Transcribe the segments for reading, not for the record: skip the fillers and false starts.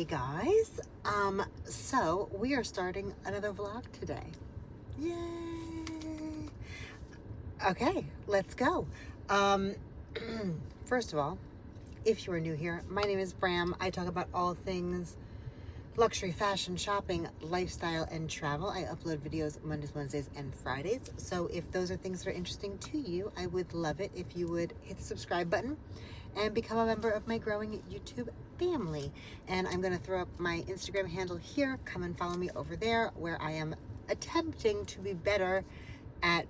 guys, so we are starting another vlog today. Yay! Okay, let's go. First of all, if you are new here, my name is Bram. I talk about all things luxury, fashion, shopping, lifestyle, and travel. I upload videos Mondays, Wednesdays, and Fridays. So if those are things that are interesting to you, I would love it if you would hit the subscribe button and become a member of my growing YouTube family. And I'm going to throw up my Instagram handle here. Come and follow me over there, where I am attempting to be better at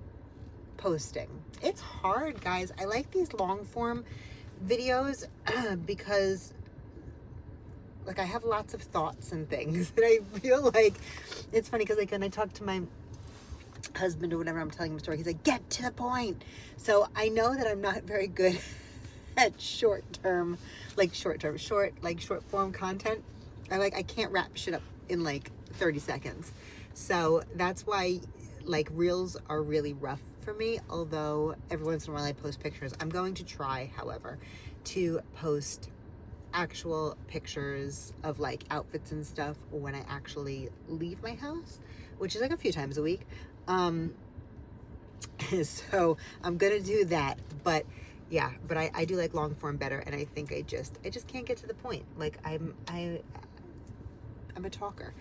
posting. It's hard, guys. I like these long form videos because like I have lots of thoughts and things, and I feel like it's funny because like when I talk to my husband or whatever, I'm telling him a story, he's like, get to the point. So I know that I'm not very good at short form content. I can't wrap shit up in like 30 seconds. So that's why like reels are really rough for me, although every once in a while I post pictures. I'm going to try, however, to post actual pictures of like outfits and stuff when I actually leave my house, which is like a few times a week. So I'm gonna do that, but yeah, but I do like long form better, and I think I just can't get to the point. Like I'm a talker.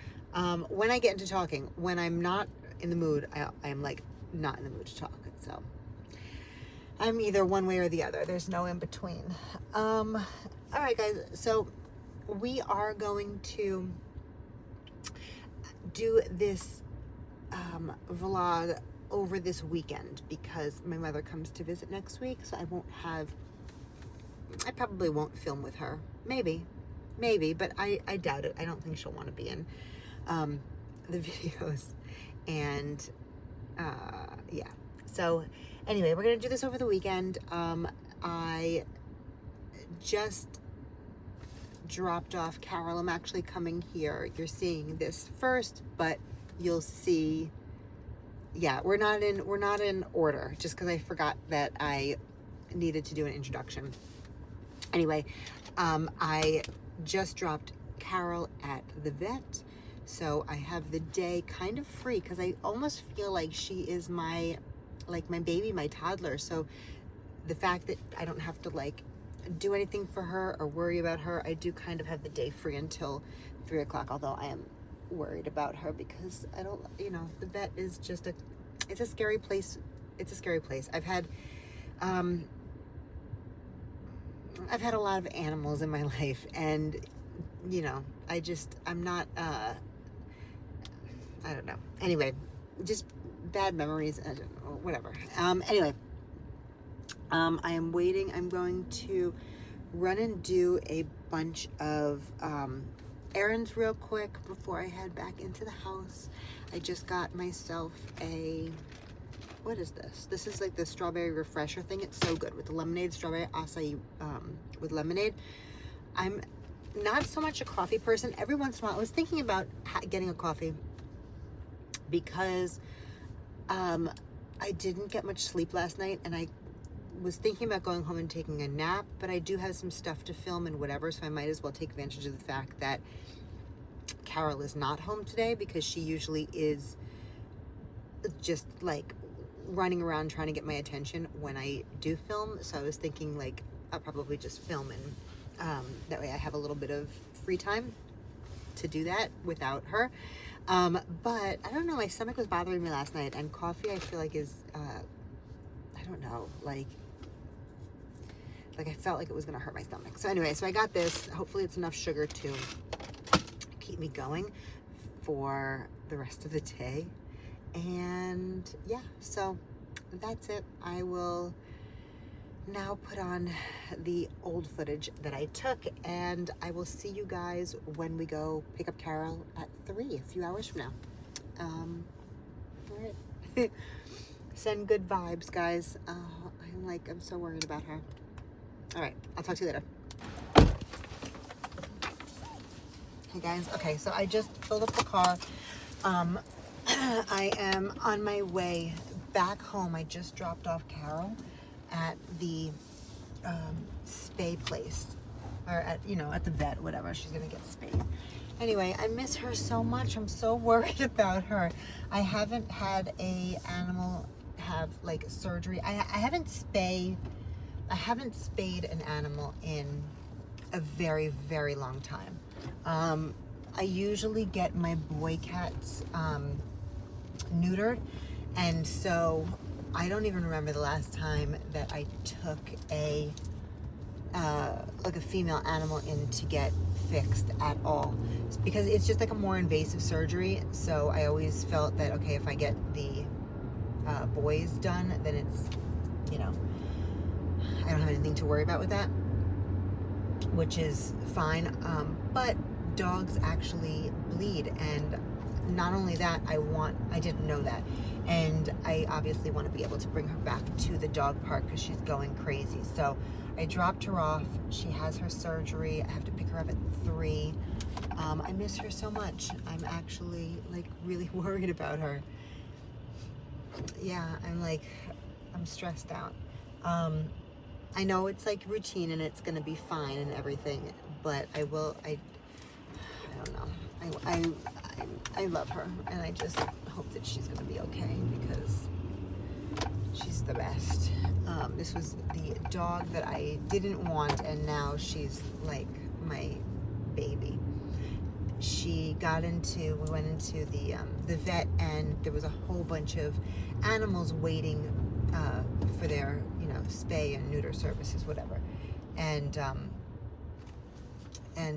When I get into talking, when I'm not in the mood, I'm like not in the mood to talk. So I'm either one way or the other. There's no in between. All right, guys. So we are going to do this vlog over this weekend because my mother comes to visit next week. So I probably won't film with her. Maybe, but I doubt it. I don't think she'll want to be in the videos. And yeah. So anyway, we're going to do this over the weekend. I just dropped off Carol. I'm actually coming here. You're seeing this first, but you'll see. Yeah, we're not in order, just because I forgot that I needed to do an introduction. Anyway, I just dropped Carol at the vet, so I have the day kind of free because I almost feel like she is my baby, my toddler. So the fact that I don't have to like do anything for her or worry about her, I do kind of have the day free until 3 o'clock, although I am worried about her because I don't, the vet is just it's a scary place. It's a scary place. I've had a lot of animals in my life, and I'm not I don't know. Anyway, just bad memories. I don't know, whatever. Anyway, I am waiting. I'm going to run and do a bunch of errands real quick before I head back into the house. I just got myself what is this? This is like the strawberry refresher thing. It's so good with the lemonade, strawberry acai with lemonade. I'm not so much a coffee person. Every once in a while, I was thinking about getting a coffee because I didn't get much sleep last night, and I was thinking about going home and taking a nap, but I do have some stuff to film and whatever, so I might as well take advantage of the fact that Carol is not home today, because she usually is just like running around trying to get my attention when I do film. So I was thinking like I'll probably just film, and that way I have a little bit of free time to do that without her. But I don't know, my stomach was bothering me last night, and coffee I feel like is I don't know, like I felt like it was gonna hurt my stomach. So anyway, so I got this. Hopefully it's enough sugar to keep me going for the rest of the day. And yeah, so that's it. I will now put on the old footage that I took, and I will see you guys when we go pick up Carol at 3, a few hours from now. All right. Send good vibes, guys. I'm so worried about her. All right, I'll talk to you later. Hey guys, okay, so I just filled up the car. I am on my way back home. I just dropped off Carol at the spay place. or at, you know, at the vet, whatever. She's gonna get spayed. Anyway, I miss her so much. I'm so worried about her. I haven't had a animal have like surgery. I haven't spayed an animal in a very, very long time. I usually get my boy cats neutered, and so I don't even remember the last time that I took a like a female animal in to get fixed at all. It's because it's just like a more invasive surgery, so I always felt that, okay, if I get the boys done, then it's, you know, I don't have anything to worry about with that, which is fine. But dogs actually bleed, and not only that, I didn't know that, and I obviously want to be able to bring her back to the dog park because she's going crazy. So I dropped her off. She has her surgery. I have to pick her up at 3. I miss her so much. I'm actually like really worried about her. Yeah, I'm stressed out. I know it's like routine and it's gonna be fine and everything, but I don't know. I love her, and I just hope that she's gonna be okay because she's the best. This was the dog that I didn't want, and now she's like my baby. We went into the vet, and there was a whole bunch of animals waiting for their, you know, spay and neuter services, whatever. And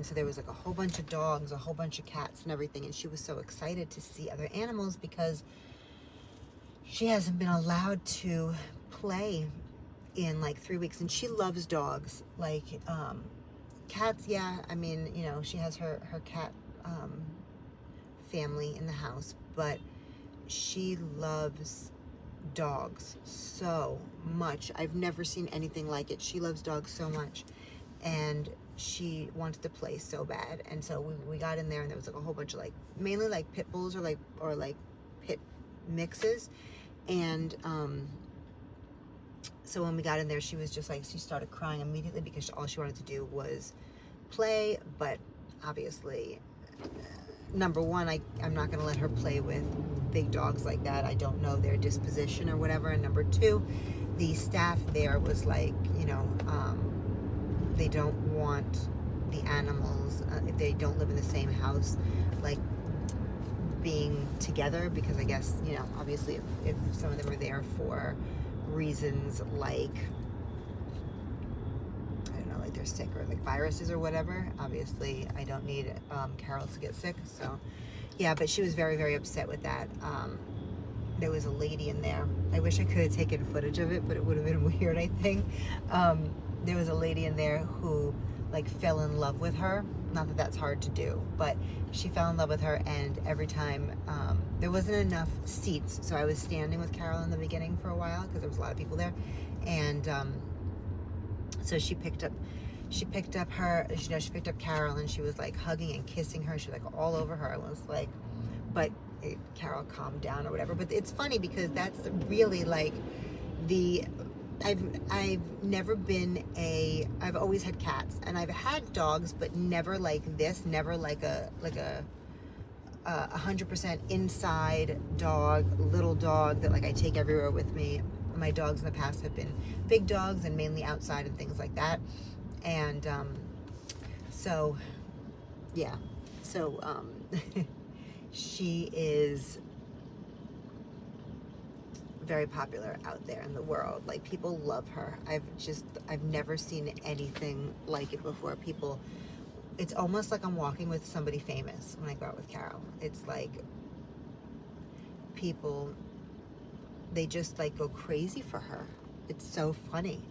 so there was like a whole bunch of dogs, a whole bunch of cats and everything, and she was so excited to see other animals because she hasn't been allowed to play in like 3 weeks, and she loves dogs. Like cats, yeah, I mean, you know, she has her cat family in the house, but she loves dogs so much. I've never seen anything like it. She loves dogs so much, and she wants to play so bad. And so we got in there, and there was like a whole bunch of like mainly like pit bulls or like pit mixes. And so when we got in there, she was just like, she started crying immediately because all she wanted to do was play. But obviously, number one, I'm not gonna let her play with big dogs like that. I don't know their disposition or whatever. And number two, the staff there was like, you know, they don't want the animals, if they don't live in the same house, like being together, because I guess, you know, obviously if some of them are there for reasons like, I don't know, like they're sick or like viruses or whatever, obviously I don't need Carol to get sick. So yeah, but she was very, very upset with that. There was a lady in there. I wish I could have taken footage of it, but it would have been weird, I think. There was a lady in there who like fell in love with her. Not that that's hard to do, but she fell in love with her, and every time there wasn't enough seats, so I was standing with Carol in the beginning for a while because there was a lot of people there, and so she picked up Carol, and she was like hugging and kissing her. She was like all over her. I was like, but Carol calmed down or whatever. But it's funny because that's really like I've never been I've always had cats, and I've had dogs, but never like this, never like a 100% inside dog, little dog that like I take everywhere with me. My dogs in the past have been big dogs and mainly outside and things like that. And so yeah, so she is very popular out there in the world. Like, people love her. I've never seen anything like it before. It's almost like I'm walking with somebody famous when I go out with Carol. It's like people, they just like go crazy for her. It's so funny.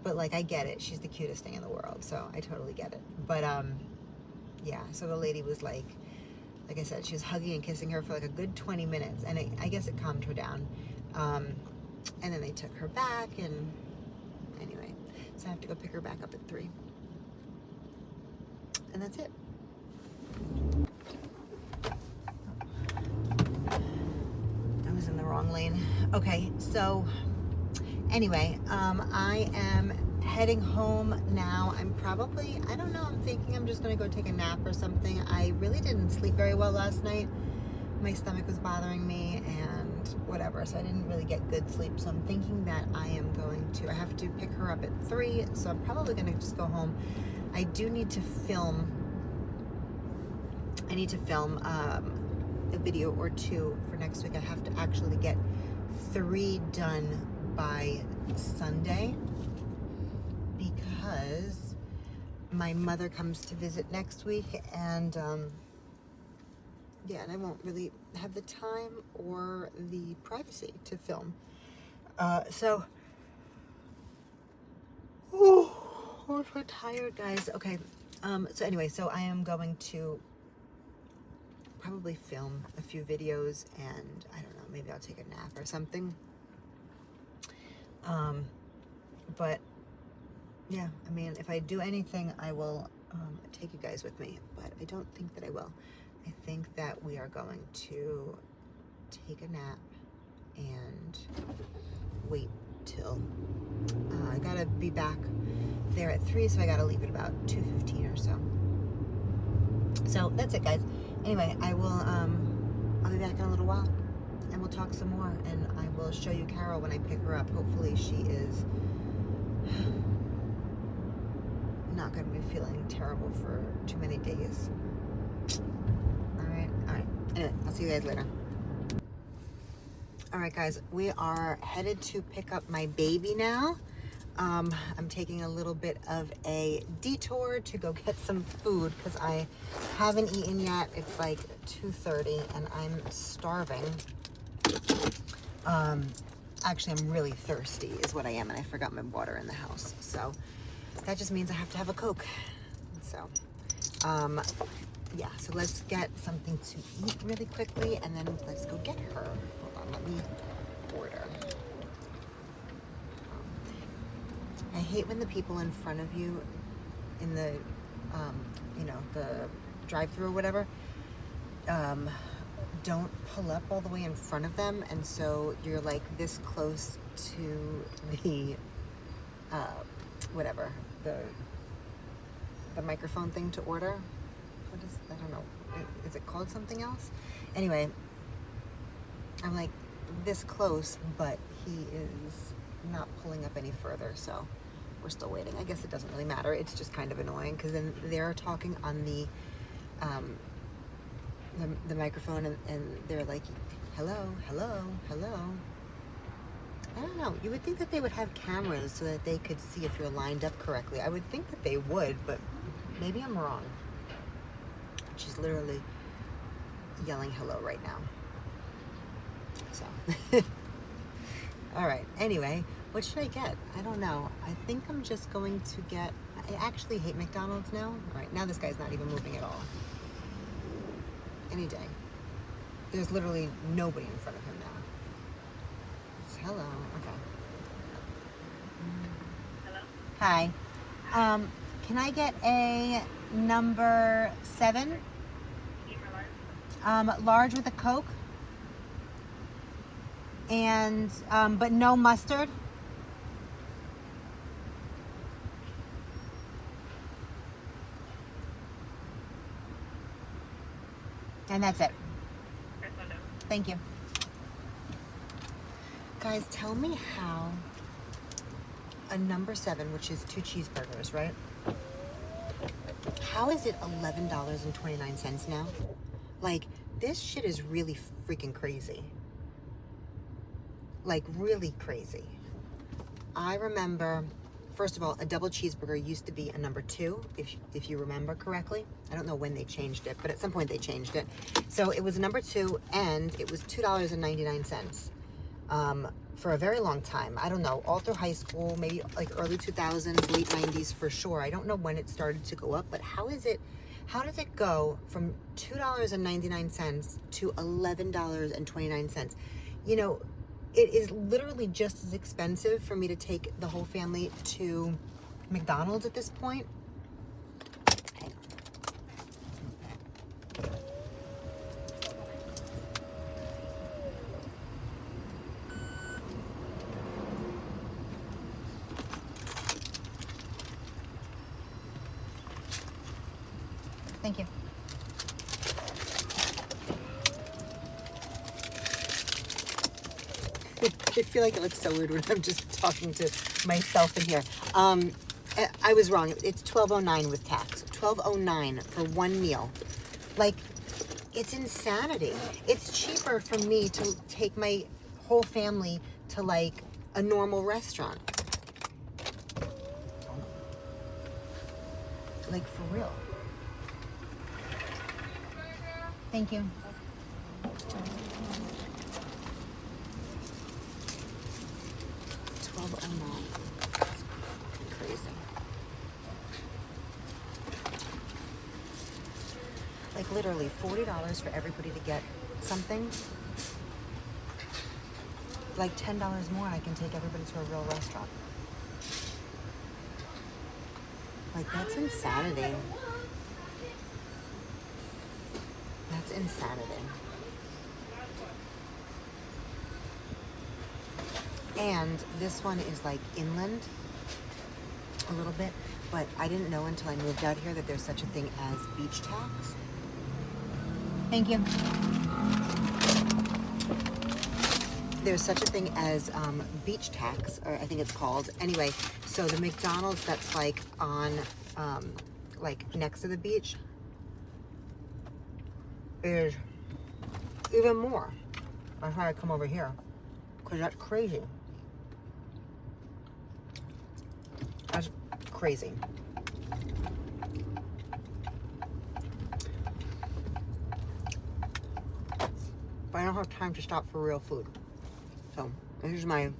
But like, I get it. She's the cutest thing in the world, so I totally get it. But yeah, so the lady was like I said, she was hugging and kissing her for like a good 20 minutes, and I guess it calmed her down. And then they took her back, and anyway, so I have to go pick her back up at 3. And that's it. I was in the wrong lane. Okay, so anyway, I am heading home now. I'm probably, I don't know, I'm thinking I'm just gonna go take a nap or something. I really didn't sleep very well last night. My stomach was bothering me and whatever, so I didn't really get good sleep. So I'm thinking that I have to pick her up at 3, so I'm probably gonna just go home. I do need to film, a video or 2 for next week. I have to actually get 3 done by Sunday because my mother comes to visit next week, and yeah, and I won't really have the time or the privacy to film. So, I'm so tired, guys. Okay, so anyway, so I am going to probably film a few videos, and I don't know, maybe I'll take a nap or something. But yeah, I mean, if I do anything, I will take you guys with me, but I don't think that I will. I think that we are going to take a nap and wait till I gotta be back there at 3, so I gotta leave at about 2:15 or so. So that's it, guys. Anyway, I will I'll be back in a little while and we'll talk some more, and I will show you Carol when I pick her up. Hopefully she is not going to be feeling terrible for too many days. All right. Anyway, I'll see you guys later. All right, guys, we are headed to pick up my baby now. I'm taking a little bit of a detour to go get some food because I haven't eaten yet. It's like 2:30 and I'm starving. Actually, I'm really thirsty is what I am, and I forgot my water in the house. So that just means I have to have a Coke. So, yeah, so let's get something to eat really quickly, and then let's go get her. Hold on, let me order. I hate when the people in front of you in the, you know, the drive-thru or whatever, don't pull up all the way in front of them, and so you're like this close to the, whatever, the microphone thing to order. What is, I don't know, is it called something else? Anyway, I'm like this close, but he is not pulling up any further, so we're still waiting. I guess it doesn't really matter. It's just kind of annoying because then they're talking on the microphone, and they're like, hello. I don't know. You would think that they would have cameras so that they could see if you're lined up correctly. I would think that they would, but maybe I'm wrong. She's literally yelling hello right now. So, all right. Anyway, what should I get? I don't know. I think I'm just going to get, I actually hate McDonald's now. All right, now this guy's not even moving at all. Any day. There's literally nobody in front of him now. It's hello. Okay. Hello? Hi. Can I get a number 7? Large with a Coke. And, but no mustard. And that's it. Thank you. Guys, tell me how a number 7, which is 2 cheeseburgers, right? How is it $11.29 now? Like, this shit is really freaking crazy. Like, really crazy. I remember, first of all, a double cheeseburger used to be a number 2, if you remember correctly. I don't know when they changed it, but at some point they changed it. So it was a number 2, and it was $2.99 for a very long time. I don't know, all through high school, maybe like early 2000s, late 90s for sure. I don't know when it started to go up, but how does it go from $2.99 to $11.29? You know, it is literally just as expensive for me to take the whole family to McDonald's at this point. Thank you. I feel like it looks so weird when I'm just talking to myself in here. I was wrong. It's $12.09 with tax. $12.09 for one meal. Like, it's insanity. It's cheaper for me to take my whole family to like a normal restaurant. Like, for real. Thank you. $12.09. Crazy. Like literally $40 for everybody to get something. Like $10 more and I can take everybody to a real restaurant. Like, that's insanity. That's insanity. And this one is like inland a little bit, but I didn't know until I moved out here that there's such a thing as beach tax. Thank you. There's such a thing as beach tax, or I think it's called. Anyway, so the McDonald's that's like on, like next to the beach is even more. That's why I come over here, because that's crazy. That's crazy. But I don't have time to stop for real food. So this is my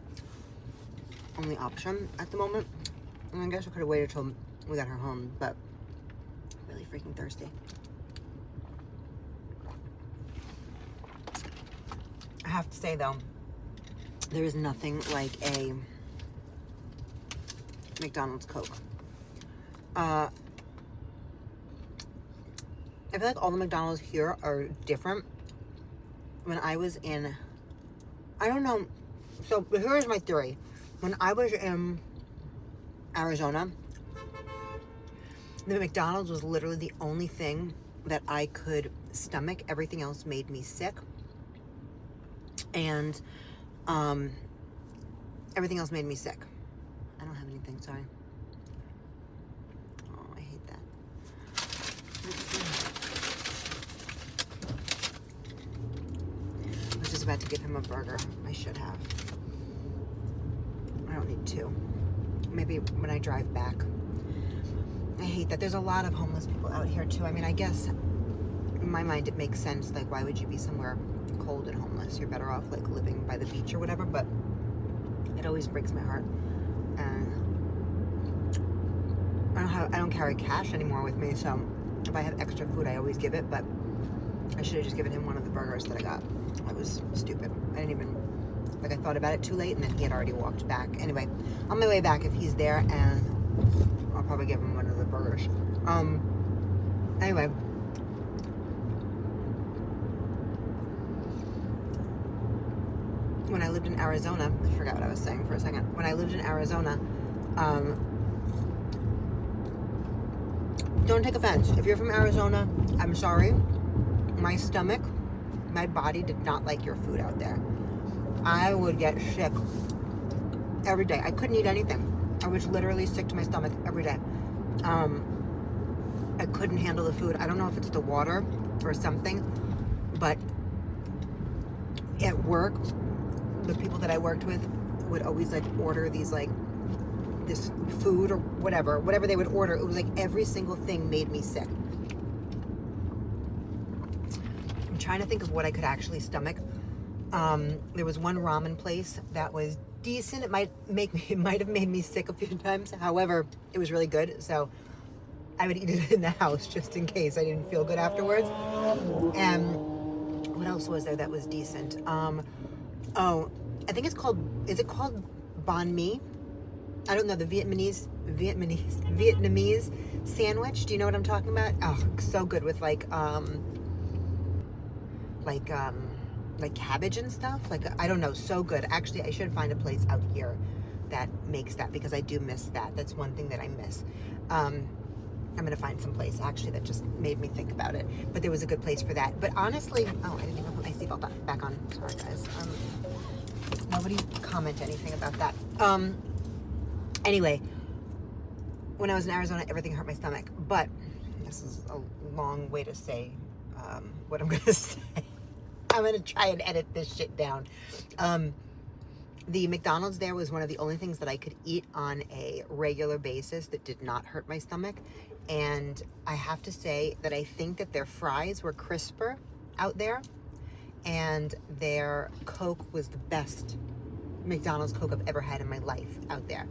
only option at the moment. And I guess I could have waited till we got her home, but I'm really freaking thirsty. I have to say though, there is nothing like a McDonald's Coke. I feel like all the McDonald's here are different. When I was in, I don't know, so here's my theory. When I was in Arizona, the McDonald's was literally the only thing that I could stomach. Everything else made me sick. And everything else made me sick. I don't have anything, sorry. Oh, I hate that. I was just about to give him a burger. I should have. I don't need two. Maybe when I drive back. I hate that. There's a lot of homeless people out here too. I mean, I guess in my mind it makes sense. Like, why would you be somewhere cold and homeless? You're better off like living by the beach or whatever, but it always breaks my heart. And I don't carry cash anymore with me, so if I have extra food I always give it, but I should have just given him one of the burgers that I got. I was stupid. I didn't even, like, I thought about it too late and then he had already walked back. Anyway, on my way back, if he's there, and I'll probably give him one of the burgers. Anyway, when I lived in Arizona, I forgot what I was saying for a second. When I lived in Arizona, don't take offense. If you're from Arizona, I'm sorry. My stomach, my body did not like your food out there. I would get sick every day. I couldn't eat anything. I was literally sick to my stomach every day. I couldn't handle the food. I don't know if it's the water or something, but at work, the people that I worked with would always like order these like this food or whatever they would order. It was like every single thing made me sick. I'm trying to think of what I could actually stomach. There was one ramen place that was decent. It might have made me sick a few times. However, it was really good, so I would eat it in the house just in case I didn't feel good afterwards. And what else was there that was decent? Oh, I think it's called, is it called banh mi? I don't know, the Vietnamese sandwich. Do you know what I'm talking about? Oh, so good with like cabbage and stuff. Like, I don't know, so good. Actually, I should find a place out here that makes that, because I do miss that. That's one thing that I miss. I'm gonna find some place actually that just made me think about it. But there was a good place for that. But honestly, oh, I didn't even put my seatbelt back on. Sorry guys. Nobody comment anything about that. Anyway, when I was in Arizona, everything hurt my stomach. But this is a long way to say what I'm gonna say. I'm gonna try and edit this shit down. The McDonald's there was one of the only things that I could eat on a regular basis that did not hurt my stomach. And I have to say that I think that their fries were crisper out there, and their Coke was the best McDonald's Coke I've ever had in my life out there.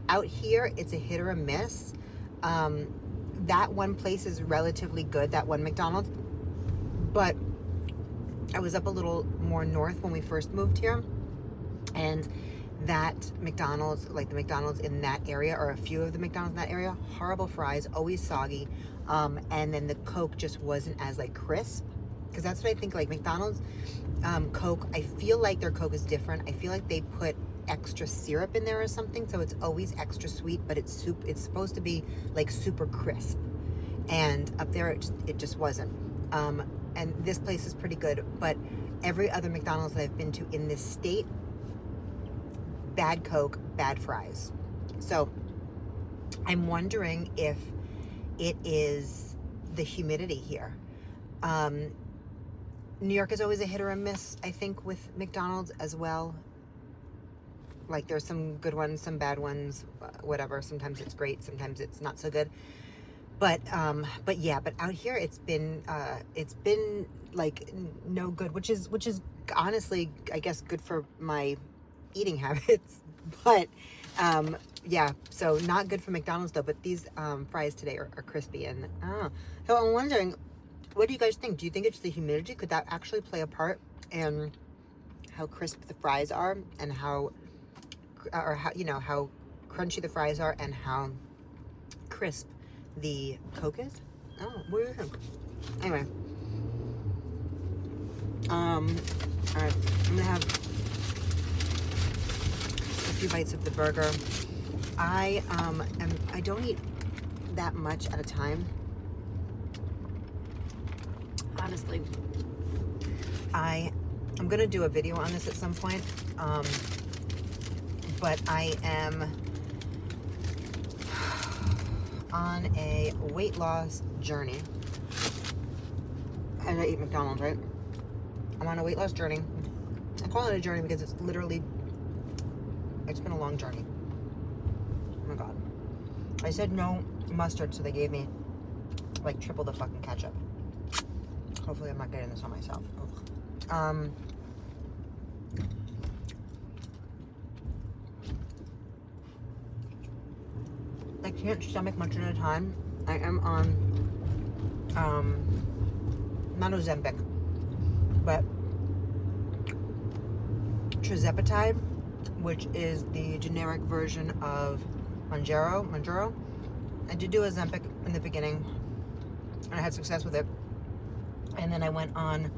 Out here, it's a hit or a miss. That one place is relatively good, that one McDonald's, but I was up a little more north when we first moved here, and that McDonald's, like the McDonald's in that area, or a few of the McDonald's in that area, horrible fries, always soggy, and then the Coke just wasn't as like crisp, because that's what I think, like McDonald's Coke, I feel like their Coke is different. I feel like they put extra syrup in there or something, so it's always extra sweet, but it's supposed to be like super crisp, and up there it just wasn't. And this place is pretty good, but every other McDonald's that I've been to in this state, bad Coke, bad fries. So I'm wondering if it is the humidity here. New York is always a hit or a miss, I think, with McDonald's as well. Like there's some good ones, some bad ones, whatever. Sometimes it's great, sometimes it's not so good. But yeah, but out here it's been like no good, which is honestly, I guess, good for my eating habits. But yeah, so not good for McDonald's though. But these fries today are crispy, and so I'm wondering, what do you guys think? Do you think it's the humidity? Could that actually play a part in how crisp the fries are, and how crunchy the fries are, and how crisp the Coke is? Oh, what do you think? Anyway, all right, I'm gonna have a few bites of the burger. I don't eat that much at a time, honestly. I'm gonna do a video on this at some point, but I am on a weight loss journey. And I eat McDonald's, right? I'm on a weight loss journey. I call it a journey because it's been a long journey. Oh my God. I said no mustard, so they gave me like triple the fucking ketchup. Hopefully I'm not getting this on myself. Ugh. I can't stomach much at a time. I am on not Ozempic, but tirzepatide, which is the generic version of Mounjaro. I did do Ozempic in the beginning, and I had success with it. And then I went on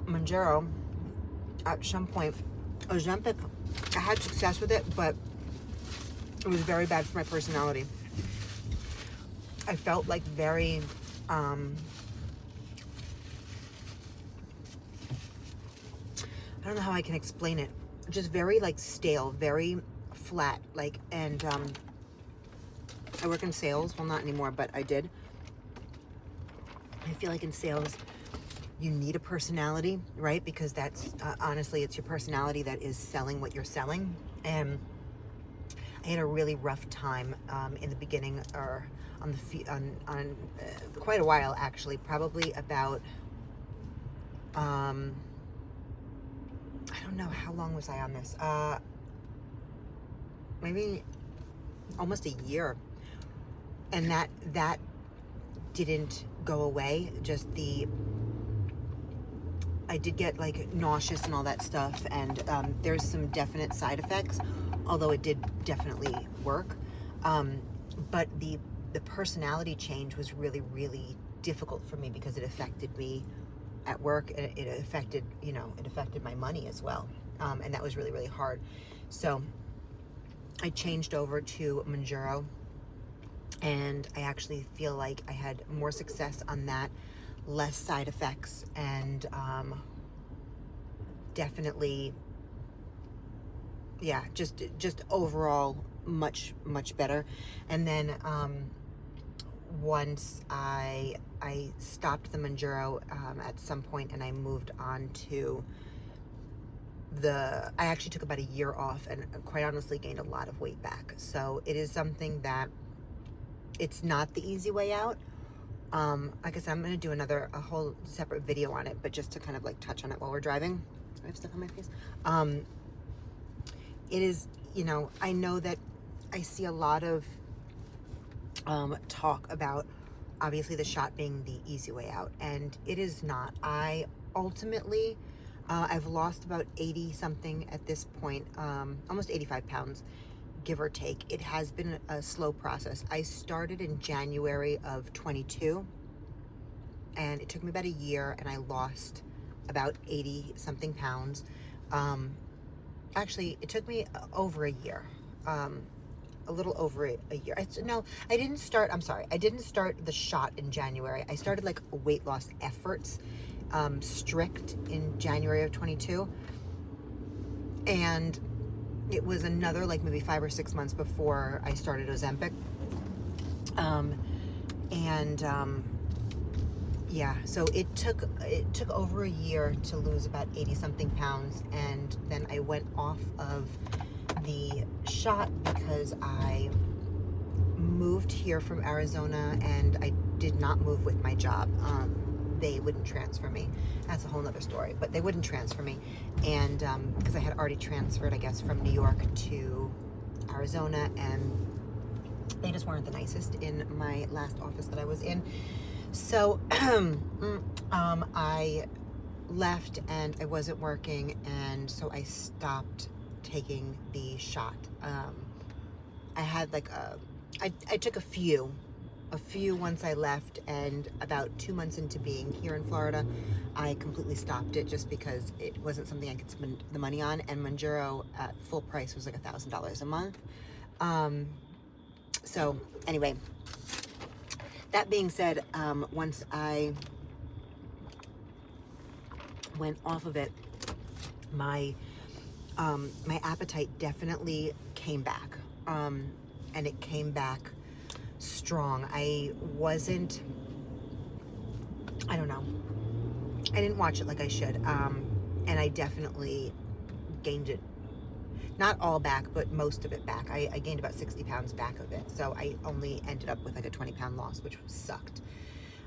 Mounjaro at some point. Ozempic, I had success with it, but it was very bad for my personality. I felt like very, I don't know how I can explain it. Just very like stale, very flat, like, and I work in sales. Well, not anymore, but I did. I feel like in sales, you need a personality, right? Because that's, honestly, it's your personality that is selling what you're selling. And I had a really rough time in the beginning, or on quite a while actually, probably about I don't know, how long was I on this? Maybe almost a year, and that didn't go away. Just I did get like nauseous and all that stuff, and there's some definite side effects, although it did definitely work. But the personality change was really, really difficult for me because it affected me at work, and it affected my money as well. And that was really, really hard. So I changed over to Mounjaro, And I actually feel like I had more success on that, less side effects, and definitely, yeah, just overall much better. And then once I stopped the Mounjaro at some point, and I moved on to I actually took about a year off, and quite honestly gained a lot of weight back. So it is something that, it's not the easy way out. Like I said, I'm going to do a whole separate video on it, but just to kind of like touch on it while we're driving. I have stuff on my face. It is, you know, I know that I see a lot of talk about obviously the shot being the easy way out, and it is not. I ultimately, I've lost about 80 something at this point, almost 85 pounds. Give or take. It has been a slow process. I started in January of 22, and it took me about a year, and I lost about 80 something pounds. Actually, it took me over a year, a little over a year. No, I didn't start, I'm sorry, I didn't start the shot in January. I started like weight loss efforts, strict, in January of 22, and it was another like maybe 5 or 6 months before I started Ozempic. Yeah, so it took over a year to lose about 80 something pounds, and then I went off of the shot because I moved here from Arizona, and I did not move with my job. They wouldn't transfer me. That's a whole nother story, but they wouldn't transfer me. And because I had already transferred, I guess, from New York to Arizona, and they just weren't the nicest in my last office that I was in. So I left, and I wasn't working, and so I stopped taking the shot. I had like I took a few once I left, and about 2 months into being here in Florida, I completely stopped it just because it wasn't something I could spend the money on, and Mounjaro at full price was like $1,000 a month. So anyway, that being said, once I went off of it, my appetite definitely came back, and it came back strong. I don't know, I didn't watch it like I should, and I definitely gained it, not all back, but most of it back. I gained about 60 pounds back of it, so I only ended up with like a 20-pound loss, which sucked.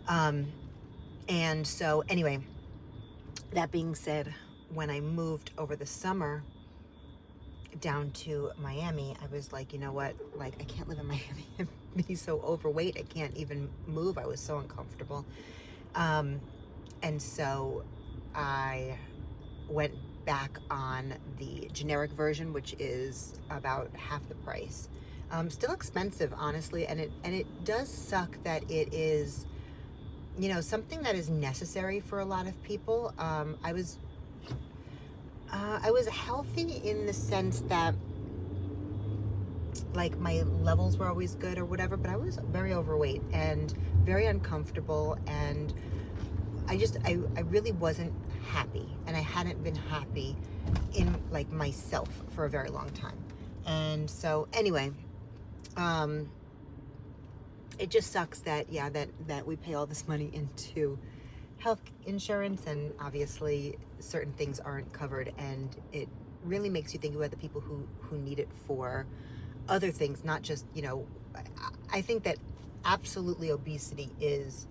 And so anyway, that being said, when I moved over the summer down to Miami, I was like, you know what, like, I can't live in Miami and be so overweight. I can't even move. I was so uncomfortable. And so I went back on the generic version, which is about half the price. Still expensive, honestly, and it does suck that it is, you know, something that is necessary for a lot of people. I was healthy in the sense that, like, my levels were always good or whatever, but I was very overweight and very uncomfortable, and I really wasn't happy, and I hadn't been happy in, like, myself for a very long time. And so anyway, it just sucks that, yeah, that we pay all this money into health insurance, and obviously certain things aren't covered, and it really makes you think about the people who need it for other things, not just, you know, I think that absolutely obesity is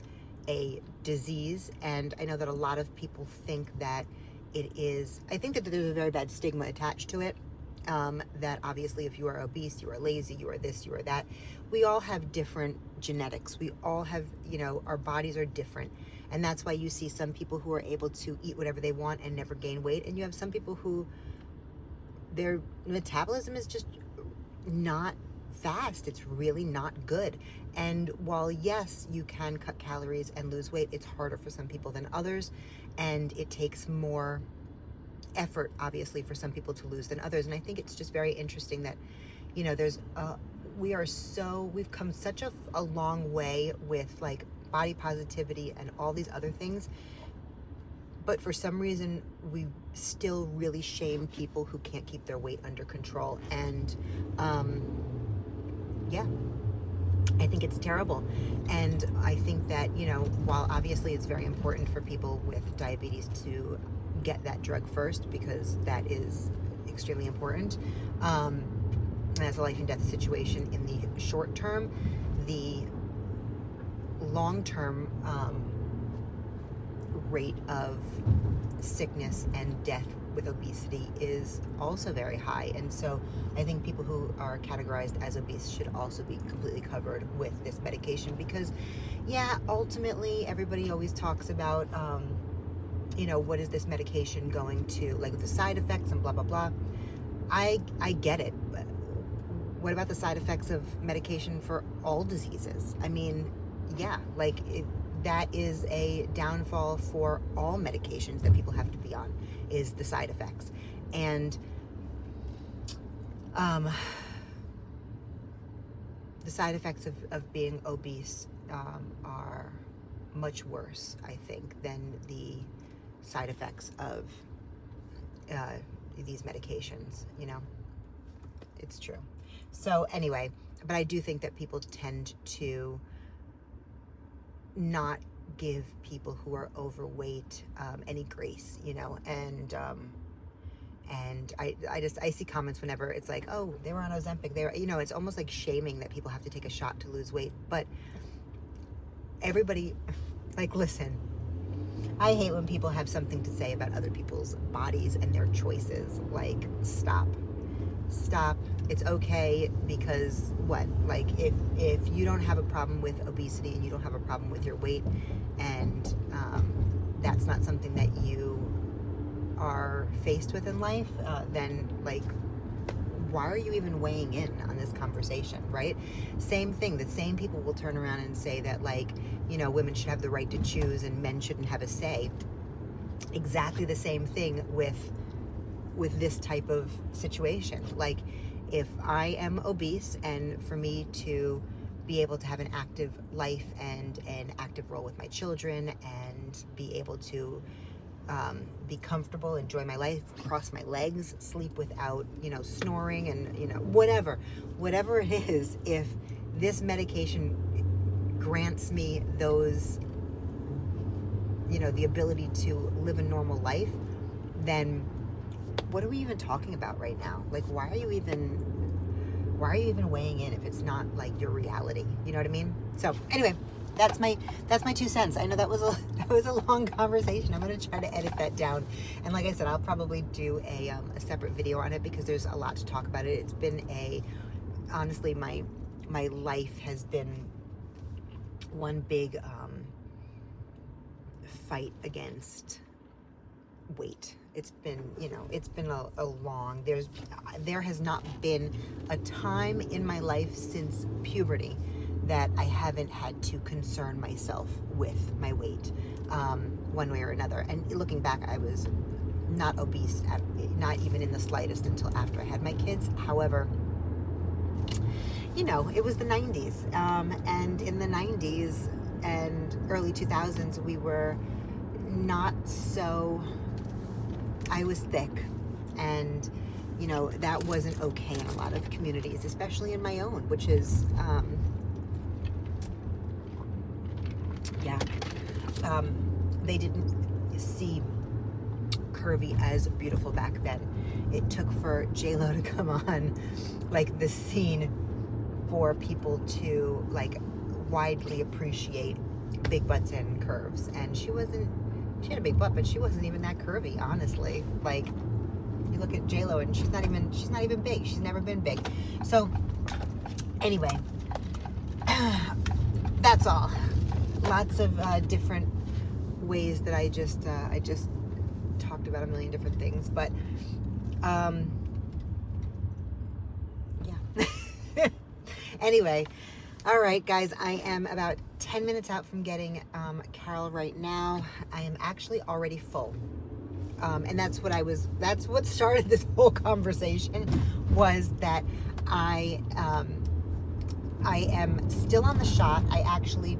a disease, and I know that a lot of people think that it is. I think that there's a very bad stigma attached to it, that obviously if you are obese, you are lazy, you are this, you are that. We all have different genetics. We all have, you know, our bodies are different. And that's why you see some people who are able to eat whatever they want and never gain weight. And you have some people who their metabolism is just not fast. It's really not good. And while, yes, you can cut calories and lose weight, it's harder for some people than others. And it takes more effort, obviously, for some people to lose than others. And I think it's just very interesting that, you know, there's we've come such a long way with like body positivity and all these other things, but for some reason we still really shame people who can't keep their weight under control. And yeah, I think it's terrible. And I think that, you know, while obviously it's very important for people with diabetes to get that drug first, because that is extremely important, as a life and death situation in the short term, the long term rate of sickness and death with obesity is also very high. And so I think people who are categorized as obese should also be completely covered with this medication, because yeah, ultimately everybody always talks about you know, what is this medication going to, like, the side effects and blah blah blah. I get it, but what about the side effects of medication for all diseases? I mean, yeah, like that is a downfall for all medications that people have to be on, is the side effects. And the side effects of being obese are much worse, I think, than the side effects of these medications, you know? It's true. So anyway, but I do think that people tend to not give people who are overweight any grace, you know? And I see comments whenever it's like, oh, they were on Ozempic, they were, you know, it's almost like shaming that people have to take a shot to lose weight. But everybody, like, listen, I hate when people have something to say about other people's bodies and their choices. Like, stop. It's okay, because what? Like, if you don't have a problem with obesity and you don't have a problem with your weight, and that's not something that you are faced with in life, then, like, why are you even weighing in on this conversation, right? Same thing. The same people will turn around and say that, like, you know, women should have the right to choose and men shouldn't have a say. Exactly the same thing with this type of situation. Like, if I am obese, and for me to be able to have an active life and an active role with my children, and be able to be comfortable, enjoy my life, cross my legs, sleep without, you know, snoring, and, you know, whatever it is, if this medication grants me those, you know, the ability to live a normal life, then what are we even talking about right now? Like, why are you even weighing in if it's not like your reality? You know what I mean? So anyway, that's my 2 cents. I know that was a long conversation. I'm going to try to edit that down. And like I said, I'll probably do a separate video on it, because there's a lot to talk about it. It's been honestly, my life has been one big fight against weight. It's been, you know, it's been a long, there has not been a time in my life since puberty that I haven't had to concern myself with my weight, one way or another. And looking back, I was not obese, not even in the slightest, until after I had my kids. However, you know, it was the 90s, and in the 90s and early 2000s, we were not so, I was thick, and, you know, that wasn't okay in a lot of communities, especially in my own, which is, they didn't see curvy as beautiful back then. It took for J-Lo to come on, like, the scene for people to, like, widely appreciate big butts and curves. And she had a big butt, but she wasn't even that curvy, honestly. Like, you look at J-Lo and she's not even big. She's never been big. So anyway, that's all. Lots of different ways that I just talked about a million different things, but yeah. Anyway, all right, guys, I am about 10 minutes out from getting Carol right now. I am actually already full, and that's what started this whole conversation, was that I I am still on the shot. I actually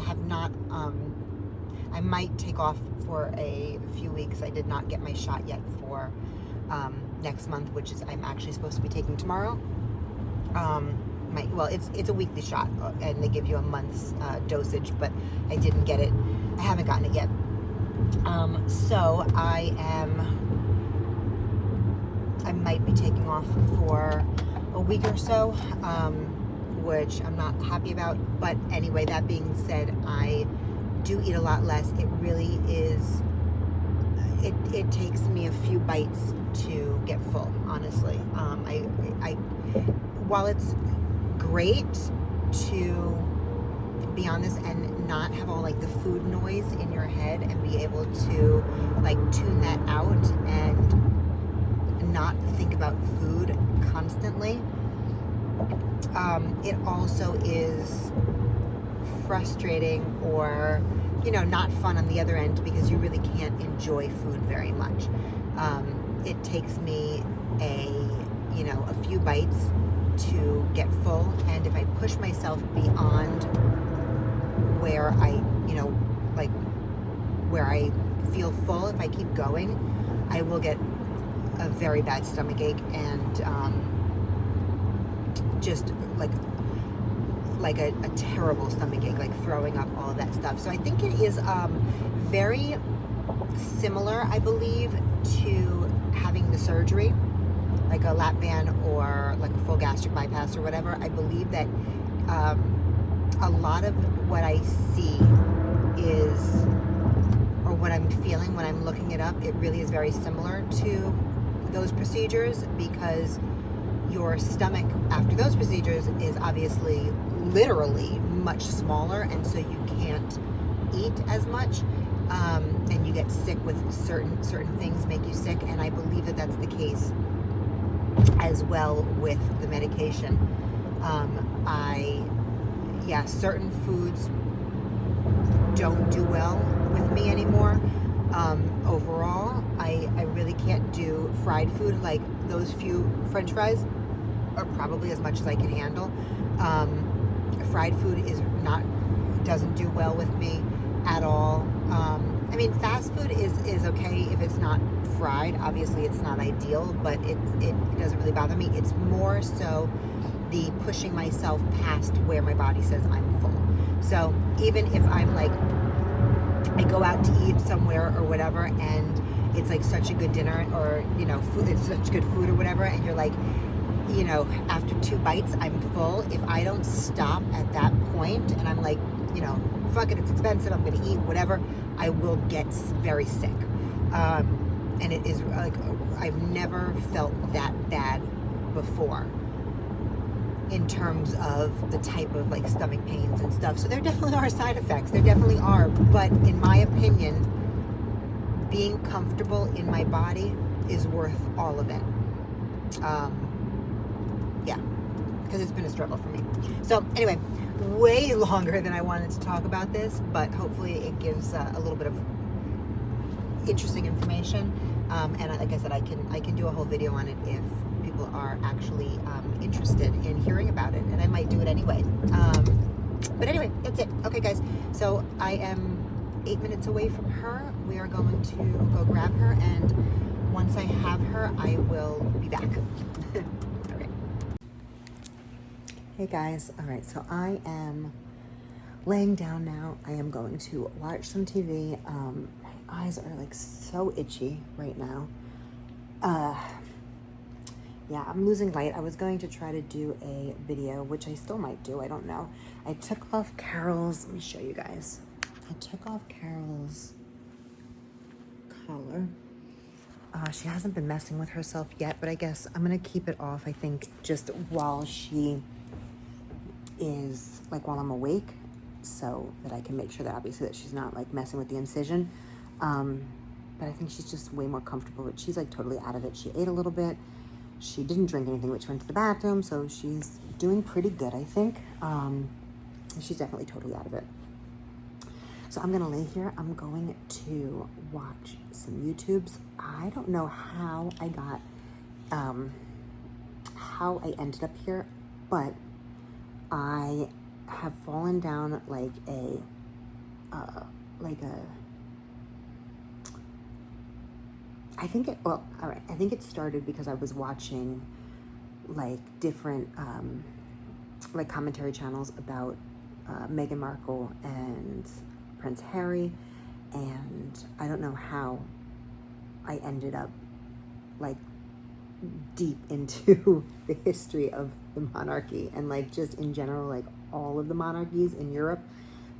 have not, I might take off for a few weeks. I did not get my shot yet for next month, which is I'm actually supposed to be taking tomorrow. Well, it's a weekly shot, and they give you a month's dosage, but I didn't get it. I haven't gotten it yet. So I might be taking off for a week or so, which I'm not happy about. But anyway, that being said, I do eat a lot less. It really is, it takes me a few bites to get full, honestly. While it's great to be on this and not have all like the food noise in your head and be able to like tune that out and not think about food constantly, it also is frustrating, or not fun on the other end, because you really can't enjoy food very much. It takes me a few bites to get full, and if I push myself beyond where where I feel full, if I keep going, I will get a very bad stomach ache, and just like a terrible stomach ache, like throwing up, all of that stuff. So I think it is very similar, I believe, to having the surgery, like a lap band or like a full gastric bypass or whatever. I believe that a lot of what I see is, or what I'm feeling when I'm looking it up, it really is very similar to those procedures, because your stomach after those procedures is obviously literally much smaller, and so you can't eat as much, and you get sick with certain things make you sick, and I believe that that's the case as well with the medication. Certain foods don't do well with me anymore. Overall, I really can't do fried food. Like those few French fries are probably as much as I can handle. Fried food doesn't do well with me at all. I mean, fast food is okay if it's not fried. Obviously, it's not ideal, but it doesn't really bother me. It's more so the pushing myself past where my body says I'm full. So even if I'm like, I go out to eat somewhere or whatever, and it's like such a good dinner, or food, it's such good food or whatever, and you're like, after 2 bites I'm full. If I don't stop at that point and I'm like, fuck it, it's expensive, I'm gonna eat whatever, I will get very sick. And it is like, I've never felt that bad before in terms of the type of like stomach pains and stuff. So there definitely are side effects, there definitely are, but in my opinion, being comfortable in my body is worth all of it. Because it's been a struggle for me. So anyway, way longer than I wanted to talk about this, but hopefully it gives a little bit of interesting information. And like I said, I can do a whole video on it if people are actually interested in hearing about it, and I might do it anyway. But anyway, that's it. Okay, guys. So I am 8 minutes away from her. We are going to go grab her, and once I have her, I will be back. Okay. Hey guys. All right. So I am laying down now. I am going to watch some TV. My eyes are like so itchy right now. Yeah, I'm losing light. I was going to try to do a video, which I still might do. I don't know. I took off Carol's, let me show you guys. I took off Carol's collar. She hasn't been messing with herself yet, but I guess I'm going to keep it off, I think, just while she is, like, while I'm awake, so that I can make sure that, obviously, that she's not, like, messing with the incision. But I think she's just way more comfortable. But she's, like, totally out of it. She ate a little bit. She didn't drink anything, but she went to the bathroom, so she's doing pretty good, I think. She's definitely totally out of it. So I'm gonna lay here. I'm going to watch some YouTubes. I don't know how I got, how I ended up here, but I have fallen down like a I think it, well, all right, I think it started because I was watching like different like commentary channels about Meghan Markle and Prince Harry, and I don't know how I ended up like deep into the history of the monarchy and like just in general, like all of the monarchies in Europe,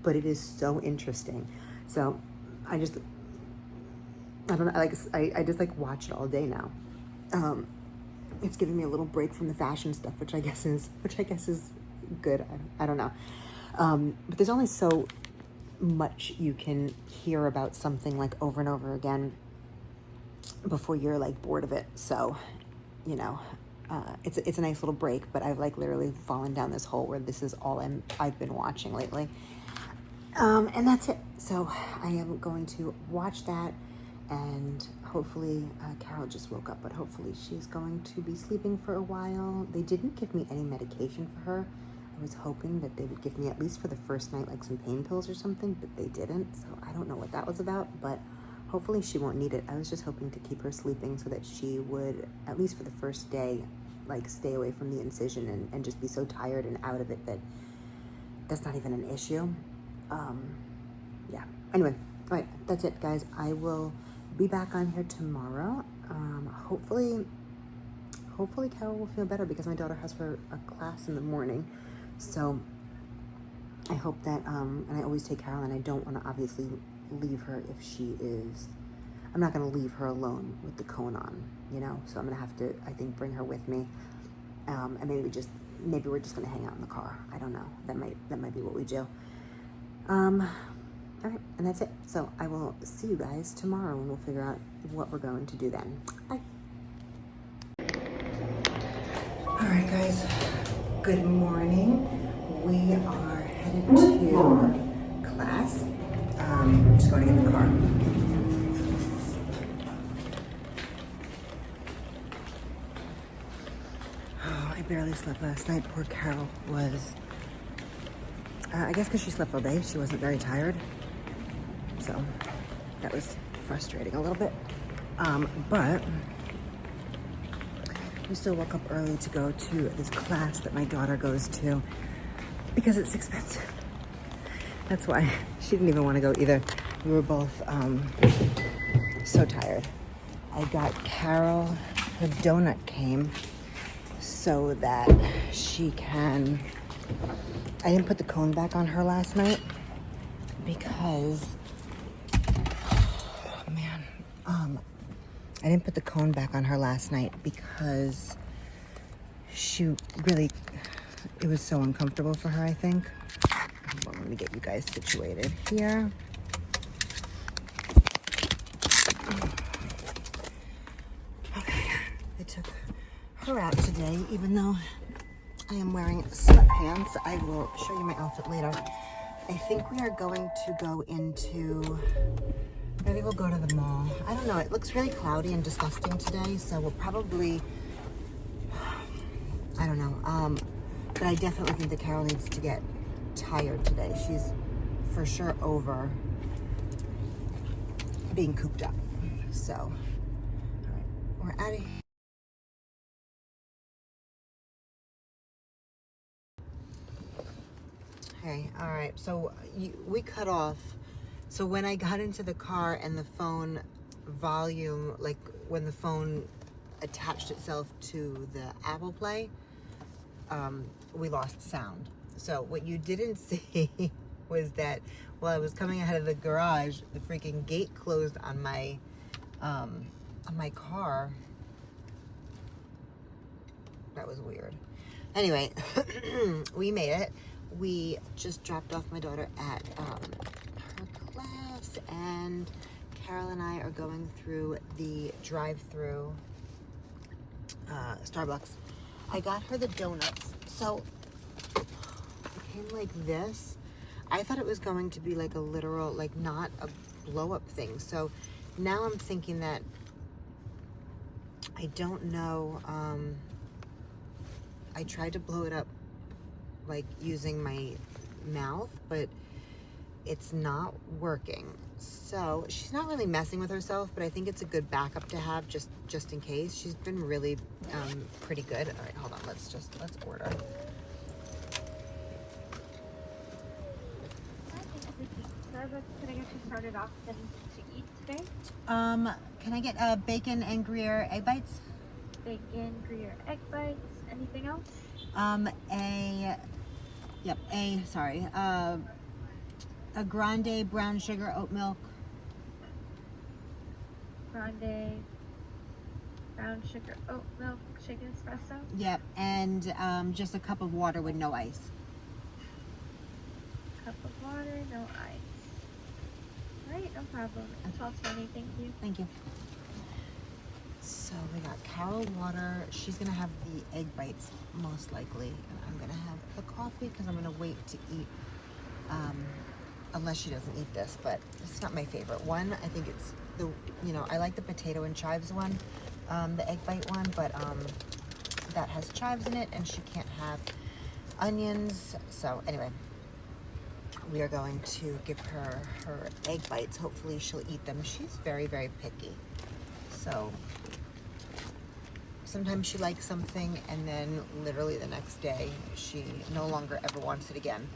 but it is so interesting. So I just don't know, I just like watch it all day now. It's giving me a little break from the fashion stuff, which I guess is good. I don't know. But there's only so much you can hear about something like over and over again before you're like bored of it. So, you know, it's a nice little break, but I've like literally fallen down this hole where this is all I've been watching lately. And that's it. So I am going to watch that, and hopefully Carol just woke up, but hopefully she's going to be sleeping for a while. They didn't give me any medication for her. I was hoping that they would give me, at least for the first night, like some pain pills or something, but they didn't. So I don't know what that was about, but hopefully she won't need it. I was just hoping to keep her sleeping so that she would, at least for the first day, like stay away from the incision and just be so tired and out of it that that's not even an issue. Yeah. Anyway, all right, that's it, guys. I will be back on here tomorrow. Hopefully Carol will feel better because my daughter has a class in the morning. So I hope that, and I always take Carol, and I don't want to obviously leave her if she is, I'm not going to leave her alone with the cone on, you know? So I'm going to have to, I think, bring her with me. And maybe we're just going to hang out in the car. I don't know. That might be what we do. All right, and that's it. So I will see you guys tomorrow, and we'll figure out what we're going to do then. Bye. All right, guys. Good morning. We are headed to class. I'm just going to get in the car. Oh, I barely slept last night. Poor Carol was, I guess because she slept all day, she wasn't very tired. So that was frustrating a little bit. But we still woke up early to go to this class that my daughter goes to because it's expensive. That's why she didn't even want to go either. We were both so tired. I got Carol, her donut came so that she can, I didn't put the cone back on her last night because, oh man, I didn't put the cone back on her last night because she really, it was so uncomfortable for her, I think. Well, let me get you guys situated here. Okay, I took her out today, even though I am wearing sweatpants. I will show you my outfit later. I think we are going to go into, maybe we'll go to the mall. I don't know, it looks really cloudy and disgusting today, so we'll probably, I don't know, but I definitely think that Carol needs to get tired today. She's for sure over being cooped up. So, all right, we're out of here. Okay, all right, so we cut off. So when I got into the car and the phone volume, like when the phone attached itself to the Apple Play, we lost sound. So what you didn't see was that while I was coming out of the garage, the freaking gate closed on my car. That was weird. Anyway, we made it. We just dropped off my daughter at her class, and Carol and I are going through the drive-through Starbucks. I got her the donuts. So it came like this. I thought it was going to be like a literal, like not a blow-up thing. So now I'm thinking that I don't know. I tried to blow it up like using my mouth, but it's not working. So she's not really messing with herself, but I think it's a good backup to have just in case. She's been really pretty good. All right, hold on. Let's order. Can I get you started off with anything to eat today? Can I get bacon and Gruyere egg bites? Bacon, Gruyere egg bites. Anything else? A grande brown sugar oat milk. Grande brown sugar oat milk, shaken espresso. Yep, and just a cup of water with no ice. Cup of water, no ice. Right, no problem. 12:20, thank you. Thank you. So we got Carol water. She's gonna have the egg bites most likely, and I'm gonna have the coffee because I'm gonna wait to eat. Unless she doesn't eat this, but it's not my favorite one. I think it's the, I like the potato and chives one, the egg bite one, but that has chives in it, and she can't have onions. So anyway, we are going to give her her egg bites. Hopefully she'll eat them. She's very, very picky. So sometimes she likes something, and then literally the next day she no longer ever wants it again.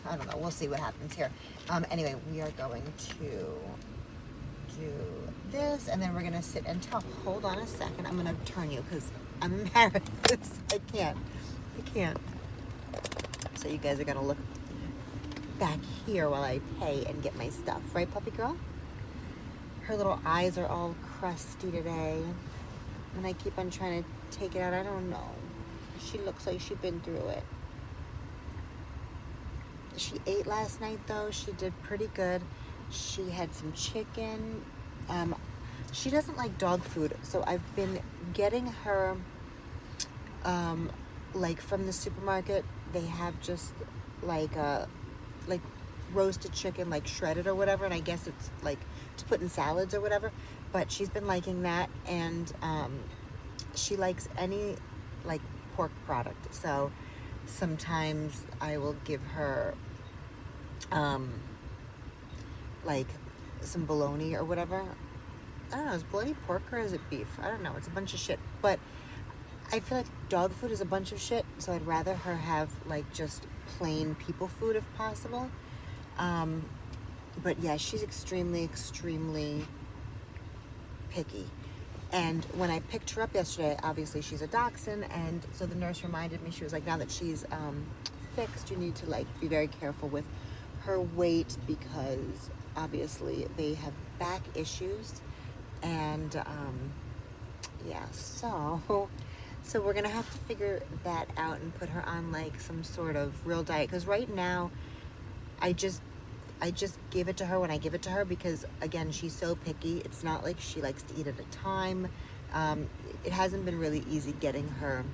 I don't know. We'll see what happens here. Anyway, we are going to do this, and then we're going to sit and talk. Hold on a second. I'm going to turn you because I'm embarrassed. I can't. So you guys are going to look back here while I pay and get my stuff. Right, puppy girl? Her little eyes are all crusty today. And I keep on trying to take it out. I don't know. She looks like she's been through it. She ate last night though. She did pretty good. She had some chicken. She doesn't like dog food, so I've been getting her like from the supermarket. They have just like roasted chicken, like shredded or whatever, and I guess it's like to put in salads or whatever. But she's been liking that, and she likes any like pork product. So sometimes I will give her like some bologna or whatever. I don't know, is bologna pork or is it beef? I don't know, it's a bunch of shit. But I feel like dog food is a bunch of shit, so I'd rather her have like just plain people food if possible. But yeah, she's extremely picky. And when I picked her up yesterday, obviously she's a dachshund, and so the nurse reminded me, she was like, now that she's fixed, you need to like be very careful with her weight because obviously they have back issues. And yeah, so we're gonna have to figure that out and put her on like some sort of real diet, because right now I just give it to her when I give it to her, because again, she's so picky. It's not like she likes to eat at a time. It hasn't been really easy getting her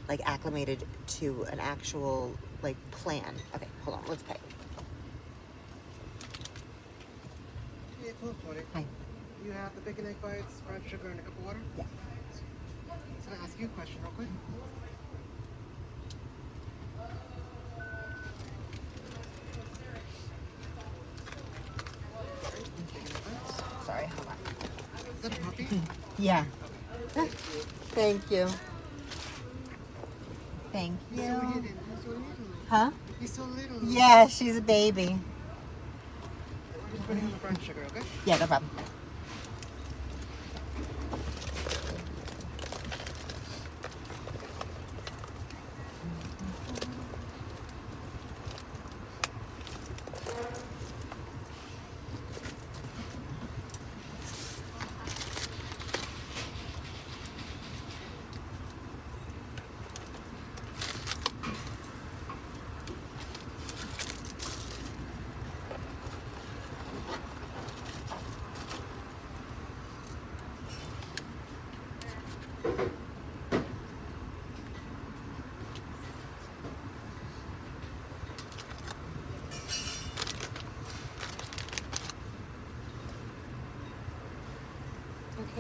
like acclimated to an actual like plan. Okay, hold on, let's pay. Yeah, 12:20. Hi. You have the bacon, egg bites, brown sugar, and a cup of water? Yeah. So I ask you a question real quick? Sorry, hold on. Is that a puppy? Yeah. Thank you. Thank He's so you. hidden. He's so little. Huh? He's so little. Yeah, she's a baby. I'm just putting in the brown sugar, okay? Yeah, no problem.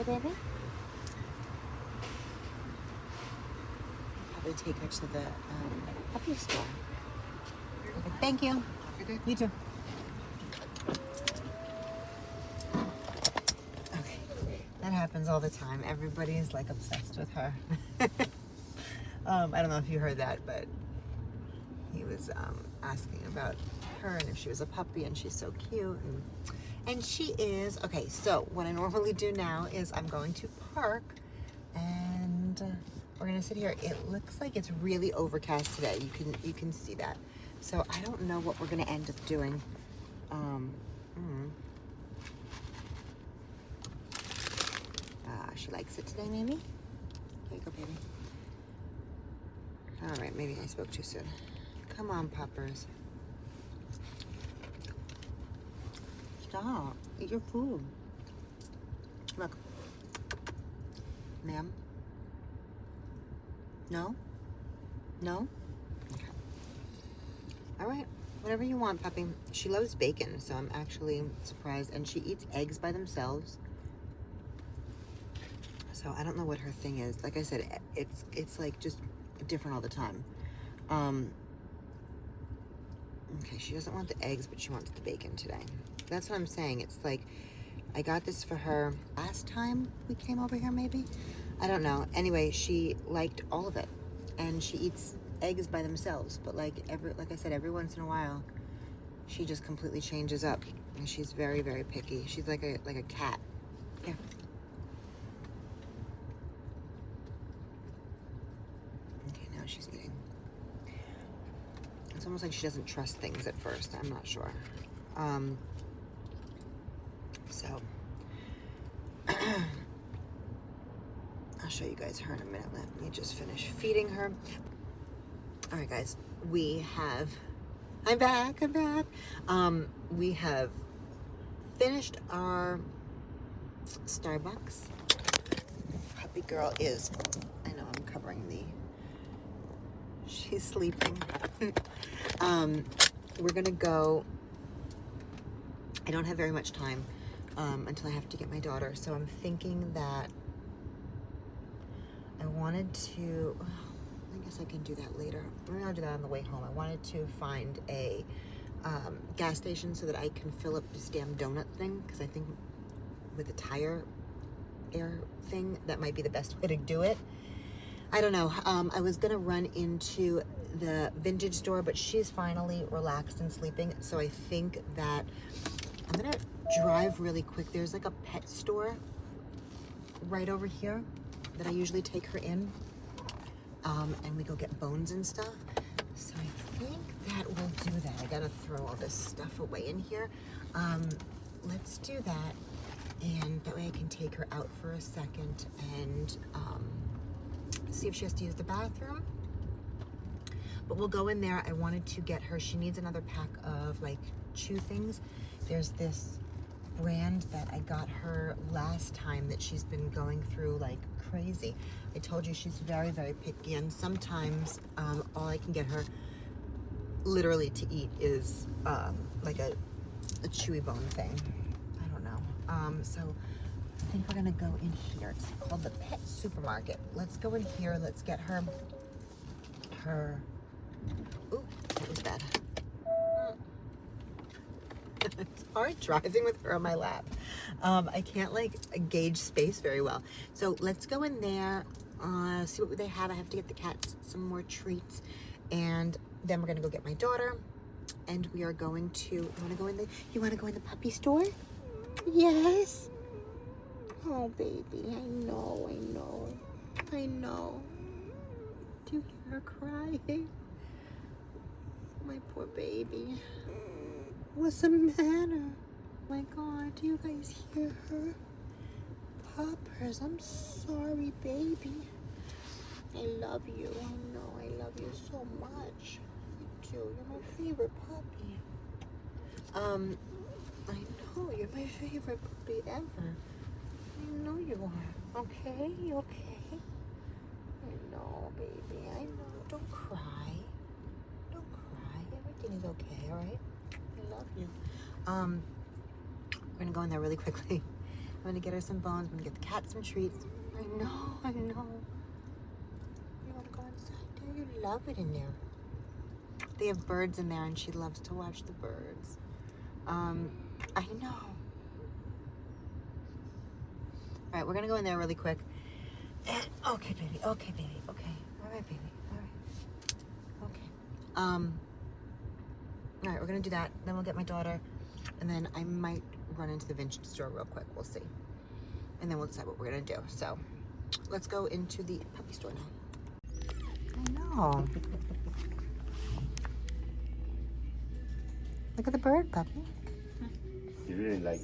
Okay, baby? to take her to the puppy store. Perfect. Thank you. Good day. You too. Okay, that happens all the time. Everybody's like obsessed with her. I don't know if you heard that, but he was asking about her and if she was a puppy, and she's so cute, and she is. Okay, so what I normally do now is I'm going to park, and we're gonna sit here. It looks like it's really overcast today. You can see that. So I don't know what we're gonna end up doing. She likes it today, maybe? Here you go, baby. All right, maybe I spoke too soon. Come on, puppers. Stop. Eat your food. Look. Ma'am? No? No? Okay. All right. Whatever you want, puppy. She loves bacon, so I'm actually surprised. And she eats eggs by themselves. So I don't know what her thing is. Like I said, it's like just different all the time. Okay, she doesn't want the eggs, but she wants the bacon today. That's what I'm saying. It's like, I got this for her last time we came over here, maybe? I don't know. Anyway, she liked all of it. And she eats eggs by themselves. But like I said, every once in a while, she just completely changes up. And she's very, very picky. She's like a cat. Here. Okay, now she's eating. It's almost like she doesn't trust things at first. I'm not sure. So I'll show you guys her in a minute. Let me just finish feeding her. All right, guys, I'm back. We have finished our Starbucks. Puppy girl is, I know I'm covering she's sleeping. We're gonna go, I don't have very much time until I have to get my daughter, so I'm thinking that I wanted to, I guess I can do that later. Maybe I'll do that on the way home. I wanted to find a gas station so that I can fill up this damn donut thing, because I think with the tire air thing, that might be the best way to do it. I don't know. I was gonna run into the vintage store, but she's finally relaxed and sleeping, so I think that I'm gonna drive really quick. There's like a pet store right over here that I usually take her in, and we go get bones and stuff. So I think that will do that. I gotta throw all this stuff away in here. Let's do that, and that way I can take her out for a second and see if she has to use the bathroom. But we'll go in there. I wanted to get her, she needs another pack of like chew things. There's this brand that I got her last time that she's been going through like crazy. I told you she's very, very picky, and sometimes all I can get her literally to eat is like a chewy bone thing. I don't know. So I think we're gonna go in here. It's called the Pet Supermarket. Let's go in here. Let's get her. Ooh, that was bad. It's hard driving with her on my lap. I can't like gauge space very well. So let's go in there, see what they have. I have to get the cats some more treats, and then we're gonna go get my daughter, and we are going to. You want to go in the puppy store? Yes. Oh baby, I know. Do you hear her crying? My poor baby. What's the matter? Oh my God, do you guys hear her? Poppers, I'm sorry, baby. I love you. I know, I love you so much. You do. You're my favorite puppy. I know, you're my favorite puppy ever. I know you are. Okay? I know, baby. I know. Don't cry. Everything is okay, alright? I love you. We're gonna go in there really quickly. I'm gonna get her some bones. I'm gonna get the cat some treats. I know. You wanna go inside, Daddy? outfit in there. They have birds in there, and she loves to watch the birds. I know. All right, we're gonna go in there really quick. And, okay, baby. Okay, baby. Okay. All right, baby. All right. Okay. All right, we're gonna do that. Then we'll get my daughter, and then I might run into the vintage store real quick. We'll see, and then we'll decide what we're gonna do. So, let's go into the puppy store now. I know. Look at the bird, puppy. You really like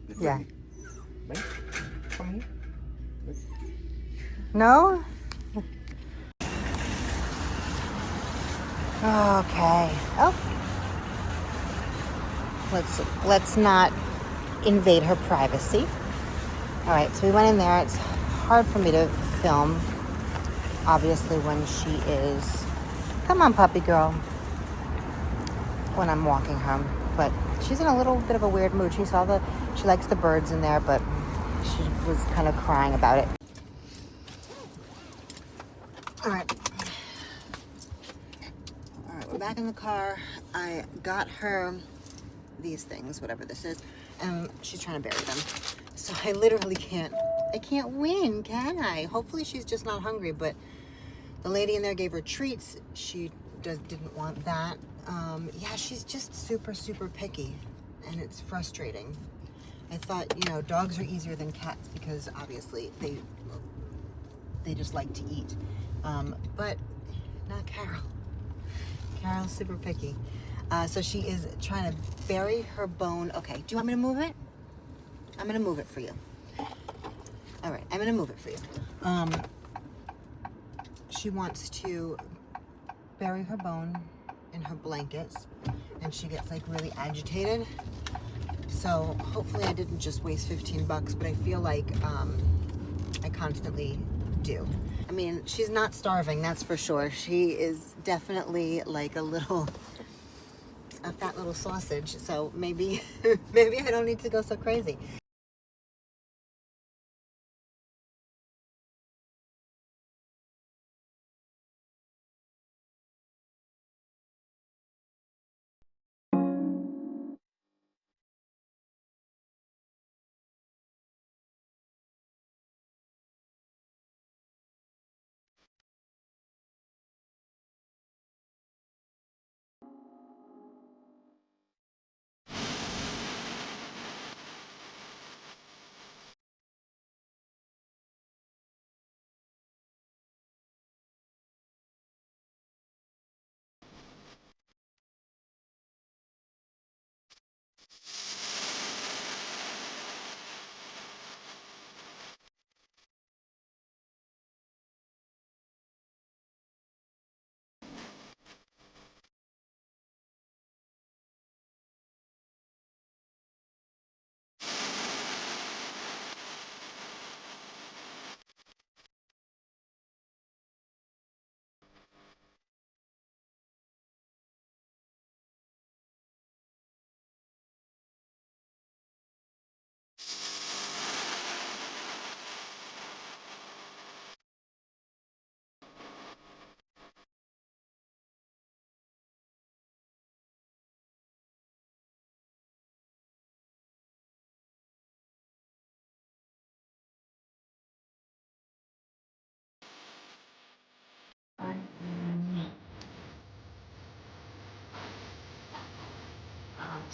this? Yeah. Right? Come here. Look. No? Okay. Oh. Let's not invade her privacy. All right, so we went in there. It's hard for me to film, obviously, when she is, come on, puppy girl, when I'm walking her. But she's in a little bit of a weird mood. She likes the birds in there, but she was kind of crying about it. All right, we're back in the car. I got her these things, whatever this is, and she's trying to bury them. So I literally can't win, can I? Hopefully she's just not hungry, but the lady in there gave her treats. She didn't want that. Yeah, she's just super, super picky, and it's frustrating. I thought, you know, dogs are easier than cats because obviously they just like to eat. But not Carol. Carol's super picky. So she is trying to bury her bone. Okay, do you want me to move it? I'm gonna move it for you. All right, I'm gonna move it for you. She wants to bury her bone in her blankets, and she gets like really agitated. So hopefully I didn't just waste 15 bucks, but I feel like I constantly do. I mean, she's not starving, that's for sure. She is definitely like a fat little sausage. So maybe I don't need to go so crazy.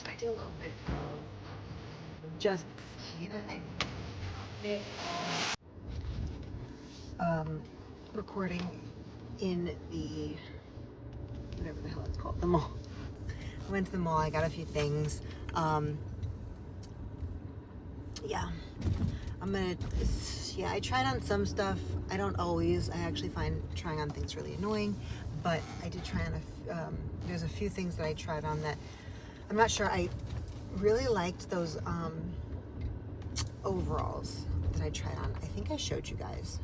I do a little bit. Just recording in the whatever the hell it's called, the mall. I went to the mall. I got a few things. Yeah, I tried on some stuff. I don't always. I actually find trying on things really annoying, but I did try on there's a few things that I tried on that I'm not sure. I really liked those overalls that I tried on. I think I showed you guys.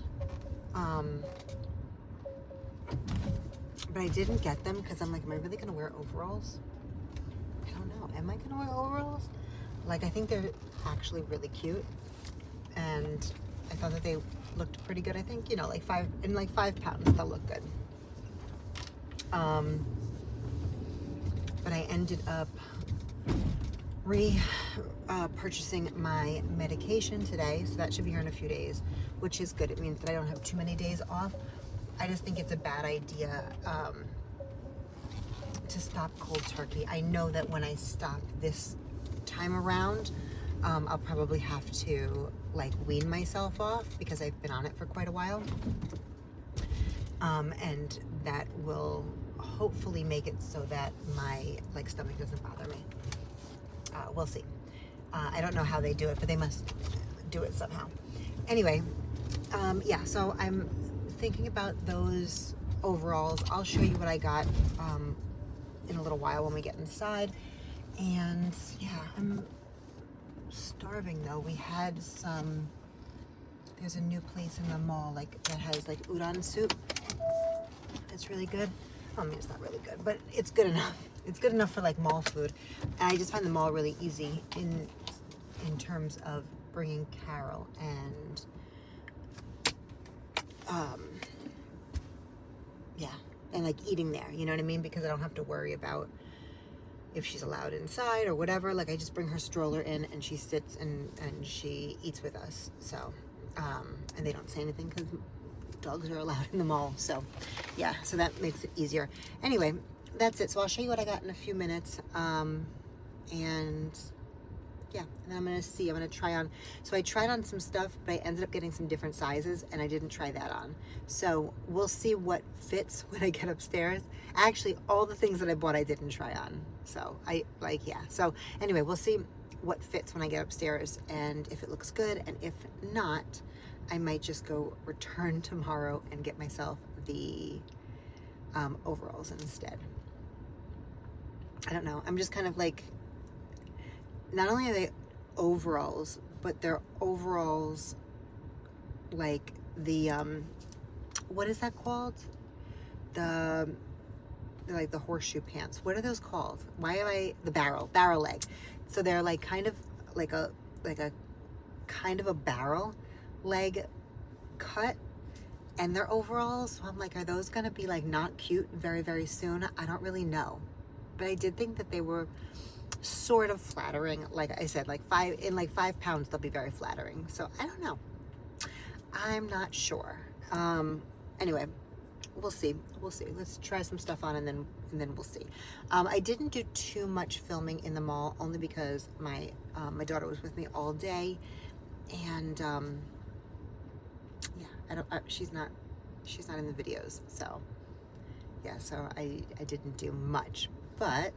But I didn't get them because I'm like, am I really gonna wear overalls? I don't know. Am I gonna wear overalls? Like, I think they're actually really cute, and I thought that they looked pretty good. I think, you know, like 5 pounds, they'll look good. But I ended up purchasing my medication today, so that should be here in a few days, which is good. It means that I don't have too many days off. I just think it's a bad idea to stop cold turkey. I know that when I stop this time around, I'll probably have to like wean myself off because I've been on it for quite a while. And that will hopefully make it so that my like stomach doesn't bother me. We'll see. I don't know how they do it, but they must do it somehow. Anyway, yeah, so I'm thinking about those overalls. I'll show you what I got in a little while when we get inside. And yeah, I'm starving though. We had some, there's a new place in the mall like that has like udon soup. It's really good. I mean, it's not really good, but it's good enough. It's good enough for like mall food. And I just find the mall really easy in terms of bringing Carol and yeah, and like eating there, you know what I mean? Because I don't have to worry about if she's allowed inside or whatever. Like I just bring her stroller in and she sits and she eats with us. So, and they don't say anything because dogs are allowed in the mall. So yeah, so that makes it easier. Anyway, that's it. So I'll show you what I got in a few minutes. And yeah, and then I'm gonna try on. So I tried on some stuff, but I ended up getting some different sizes and I didn't try that on. So we'll see what fits when I get upstairs. Actually, all the things that I bought, I didn't try on. So yeah. So anyway, we'll see what fits when I get upstairs and if it looks good. And if not, I might just go return tomorrow and get myself the overalls instead. I don't know. I'm just kind of like, not only are they overalls, but they're overalls like the, what is that called? They're like the horseshoe pants. What are those called? Why am I, the barrel leg. So they're like kind of like a kind of a barrel leg cut, and they're overalls. So I'm like, are those gonna be like not cute very, very soon? I don't really know. But I did think that they were sort of flattering. Like I said, like 5 pounds, they'll be very flattering. So I don't know. I'm not sure. Anyway, we'll see. Let's try some stuff on and then we'll see. I didn't do too much filming in the mall only because my daughter was with me all day, and yeah, she's not in the videos. So yeah, so I didn't do much, but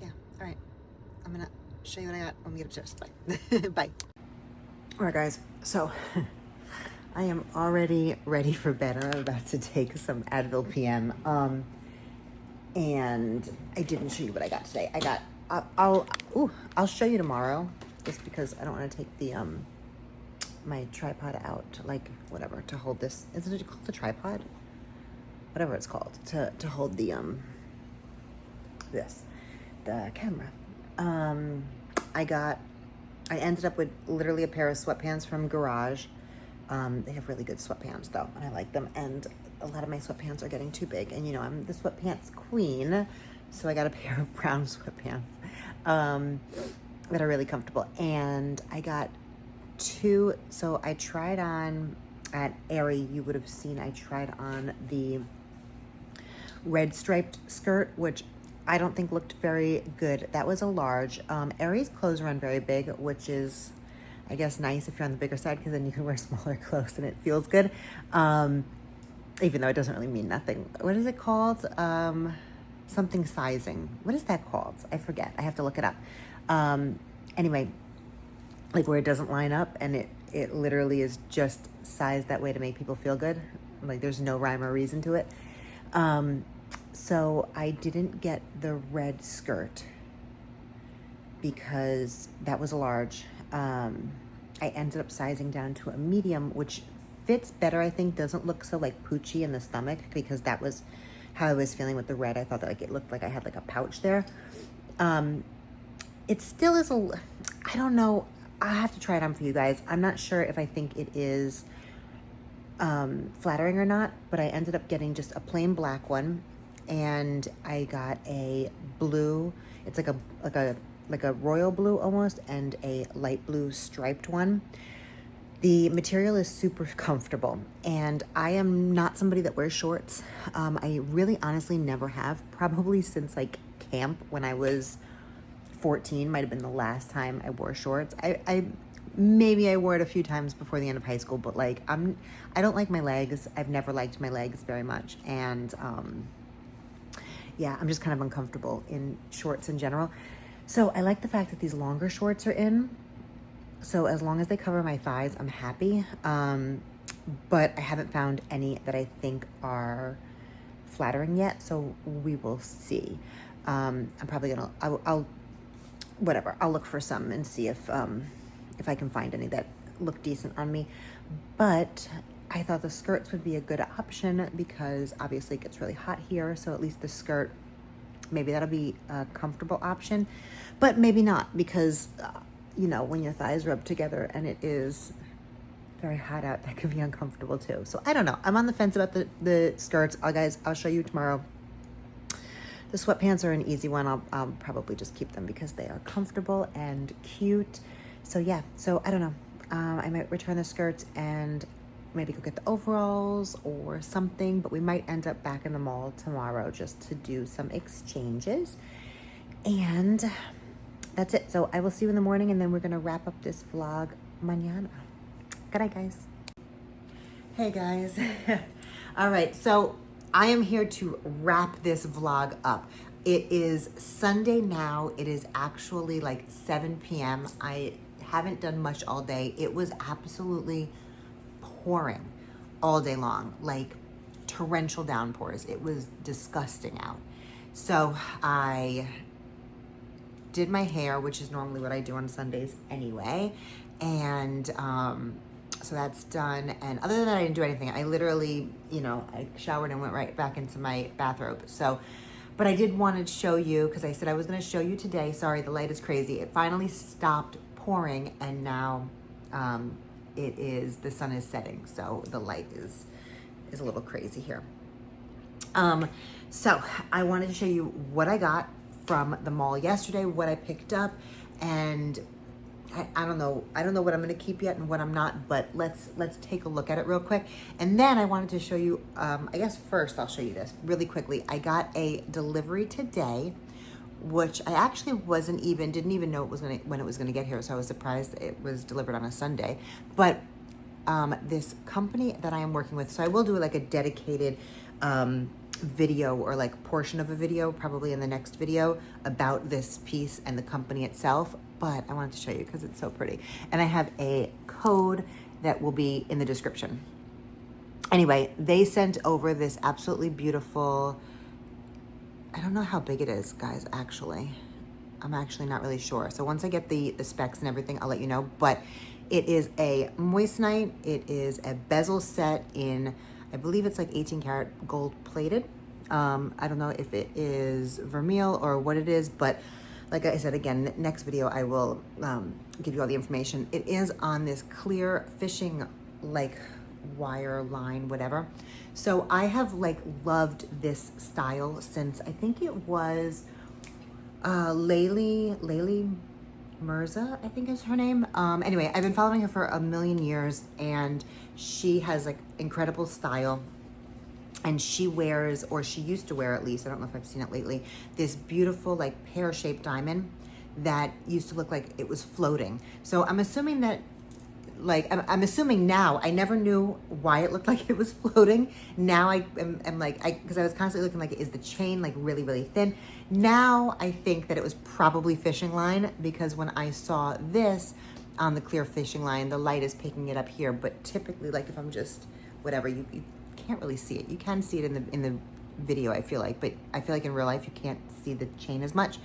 yeah, all right, I'm gonna show you what I got when we get upstairs. Bye. Bye. All right, guys, so I am already ready for bed. I'm about to take some Advil PM, and I didn't show you what I got today. I got, I'll show you tomorrow, just because I don't want to take the my tripod out, like whatever, to hold this. Is it called the tripod? Whatever it's called, to hold the the camera. I ended up with literally a pair of sweatpants from Garage. They have really good sweatpants though, and I like them. And a lot of my sweatpants are getting too big, and you know, I'm the sweatpants queen, so I got a pair of brown sweatpants that are really comfortable. And I got 2, so I tried on at Aerie, you would have seen I tried on the red striped skirt, which I don't think looked very good. That was a large. Aerie's clothes run very big, which is, I guess, nice if you're on the bigger side, because then you can wear smaller clothes and it feels good. Even though it doesn't really mean nothing. What is it called? Something sizing. What is that called? I forget. I have to look it up. Anyway, like where it doesn't line up, and it literally is just sized that way to make people feel good. Like there's no rhyme or reason to it. So I didn't get the red skirt because that was a large. I ended up sizing down to a medium, which fits better, I think. Doesn't look so like poochy in the stomach, because that was how I was feeling with the red. I thought that like it looked like I had like a pouch there. It still is I don't know. I have to try it on for you guys. I'm not sure if I think it is flattering or not, but I ended up getting just a plain black one, and I got a blue. It's like a royal blue almost, and a light blue striped one. The material is super comfortable, and I am not somebody that wears shorts. I really honestly never have, probably since like camp when I was 14, might have been the last time I wore shorts. I maybe I wore it a few times before the end of high school, but like I don't like my legs. I've never liked my legs very much, and yeah, I'm just kind of uncomfortable in shorts in general. So I like the fact that these longer shorts are in. So as long as they cover my thighs, I'm happy. But I haven't found any that I think are flattering yet, so we will see. I'm probably gonna, I'll whatever, I'll look for some and see if I can find any that look decent on me. But I thought the skirts would be a good option because obviously it gets really hot here, so at least the skirt, maybe that'll be a comfortable option, but maybe not because you know, when your thighs rub together and it is very hot out, that can be uncomfortable too. So I don't know. I'm on the fence about the skirts. Guys, I'll show you tomorrow. The sweatpants are an easy one. I'll probably just keep them because they are comfortable and cute. So yeah, so I don't know. I might return the skirts and maybe go get the overalls or something, but we might end up back in the mall tomorrow just to do some exchanges. And that's it. So I will see you in the morning, and then we're going to wrap up this vlog mañana. Good night, guys. Hey, guys. All right. So I am here to wrap this vlog up. It is Sunday now. It is actually like 7 p.m. I haven't done much all day. It was absolutely pouring all day long, like torrential downpours. It was disgusting out. So I did my hair, which is normally what I do on Sundays anyway, and so that's done. And other than that, I didn't do anything. I literally, you know, I showered and went right back into my bathrobe. So, but I did want to show you, because I said I was going to show you today. Sorry, the light is crazy. It finally stopped pouring, and now the sun is setting, so the light is a little crazy here. So I wanted to show you what I got from the mall yesterday, what I picked up, and I don't know what I'm gonna keep yet and what I'm not, but let's take a look at it real quick. And then I wanted to show you, I guess first I'll show you this really quickly. I got a delivery today, which I actually didn't even know when it was gonna get here, so I was surprised it was delivered on a Sunday. But this company that I am working with, so I will do like a dedicated video or like portion of a video probably in the next video about this piece and the company itself, but I wanted to show you because it's so pretty, and I have a code that will be in the description. Anyway, they sent over this absolutely beautiful, I don't know how big it is, guys, actually. I'm actually not really sure. So once I get the specs and everything, I'll let you know. But it is a moissanite. It is a bezel set in, I believe it's like 18 karat gold plated. I don't know if it is vermeil or what it is, but like I said, again, next video I will give you all the information. It is on this clear fishing like wire line, whatever. So I have like loved this style since I think it was Layli Mirza, I think is her name. Anyway, I've been following her for a million years, and she has like incredible style. And she wears, or she used to wear at least, I don't know if I've seen it lately, this beautiful like pear-shaped diamond that used to look like it was floating. So I'm assuming that, like, I'm assuming now, I never knew why it looked like it was floating. Now I'm like, because I was constantly looking like, is the chain like really, really thin? Now I think that it was probably fishing line, because when I saw this on the clear fishing line, the light is picking it up here. But typically, like if I'm just, whatever, you can't really see it. You can see it in the video, I feel like, but I feel like in real life you can't see the chain as much.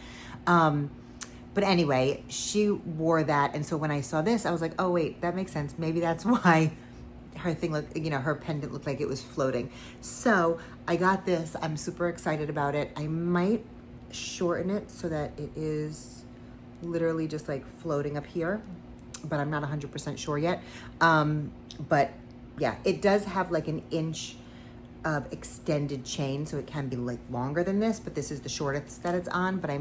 But anyway, she wore that, and so when I saw this, I was like, oh wait, that makes sense. Maybe that's why her thing looked, you know, her pendant looked like it was floating. So I got this. I'm super excited about it. I might shorten it so that it is literally just like floating up here, but I'm not 100% sure yet. But yeah, it does have like an inch of extended chain, so it can be like longer than this, but this is the shortest that it's on. But I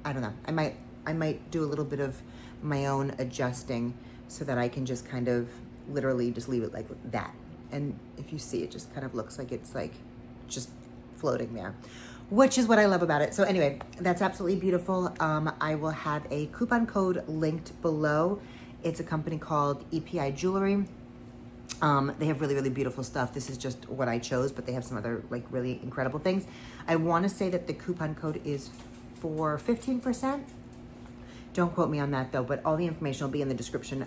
don't know, I might do a little bit of my own adjusting so that I can just kind of literally just leave it like that. And if you see, it just kind of looks like it's like just floating there, which is what I love about it. So anyway, that's absolutely beautiful. I will have a coupon code linked below. It's a company called OBY Jewelry. They have really, really beautiful stuff. This is just what I chose, but they have some other like really incredible things. I want to say that the coupon code is for 15%. Don't quote me on that though, but all the information will be in the description.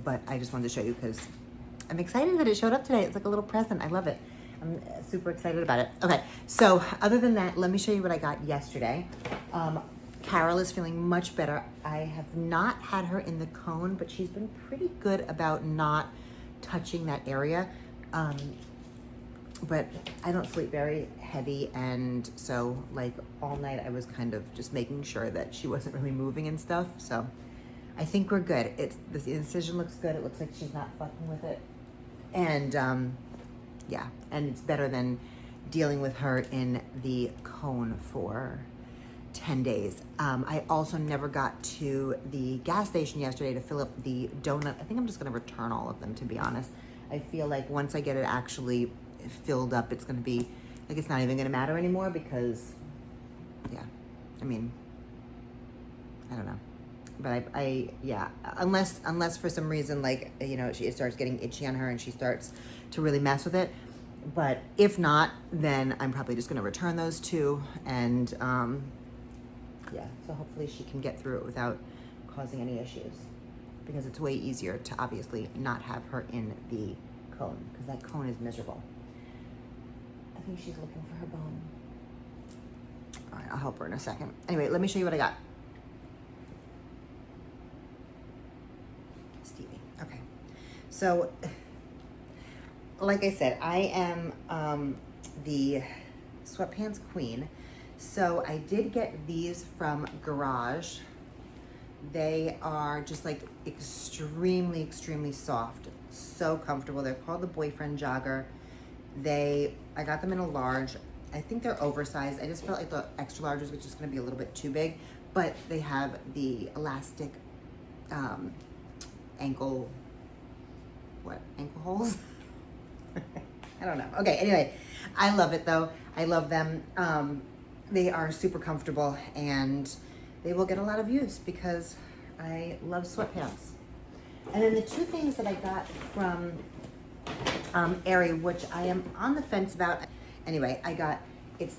But I just wanted to show you because I'm excited that it showed up today. It's like a little present. I love it. I'm super excited about it. Okay, so other than that, let me show you what I got yesterday. Carol is feeling much better. I have not had her in the cone, but she's been pretty good about not touching that area. But I don't sleep very heavy, and so like all night I was kind of just making sure that she wasn't really moving and stuff. So I think we're good. The incision looks good. It looks like she's not fucking with it. And yeah, and it's better than dealing with her in the cone for 10 days. I also never got to the gas station yesterday to fill up the donut. I think I'm just gonna return all of them, to be honest. I feel like once I get it actually filled up, it's gonna be, like it's not even gonna matter anymore because, yeah, I mean, I don't know. But yeah, unless for some reason, like, you know, it starts getting itchy on her and she starts to really mess with it. But if not, then I'm probably just gonna return those two. And yeah, so hopefully she can get through it without causing any issues, because it's way easier to obviously not have her in the cone, because that cone is miserable. I think she's looking for her bone. All right, I'll help her in a second. Anyway, let me show you what I got. Okay, so like I said, I am the sweatpants queen. So I did get these from Garage. They are just like extremely, extremely soft, so comfortable. They're called the Boyfriend Jogger. I got them in a large. I think they're oversized. I just felt like the extra large was just gonna be a little bit too big, but they have the elastic ankle holes? I don't know. Okay, anyway, I love it though. I love them. They are super comfortable and they will get a lot of use because I love sweatpants. And then the two things that I got from Aerie, which I am on the fence about. Anyway, it's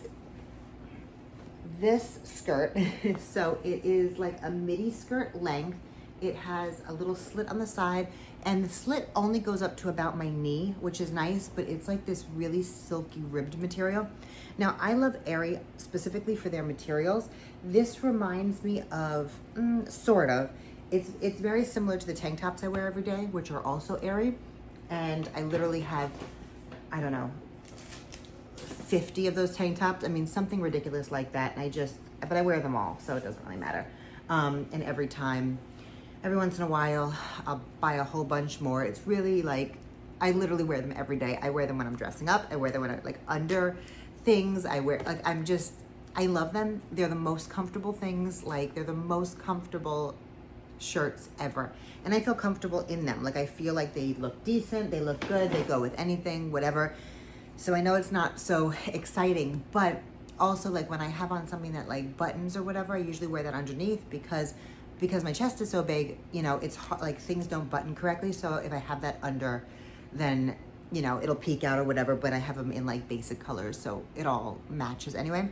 this skirt. So it is like a midi skirt length. It has a little slit on the side, and the slit only goes up to about my knee, which is nice, but it's like this really silky ribbed material. Now, I love Aerie specifically for their materials. This reminds me of, sort of, it's very similar to the tank tops I wear every day, which are also Aerie, and I literally have, I don't know, 50 of those tank tops. I mean, something ridiculous like that, and but I wear them all, so it doesn't really matter. And every once in a while, I'll buy a whole bunch more. It's really like, I literally wear them every day. I wear them when I'm dressing up. I wear them when I'm like under things. I love them. They're the most comfortable things. Like, they're the most comfortable shirts ever. And I feel comfortable in them. Like, I feel like they look decent. They look good. They go with anything, whatever. So I know it's not so exciting, but also like when I have on something that like buttons or whatever, I usually wear that underneath because my chest is so big, you know, it's hard, like things don't button correctly. So if I have that under, then, you know, it'll peek out or whatever, but I have them in like basic colors, so it all matches anyway.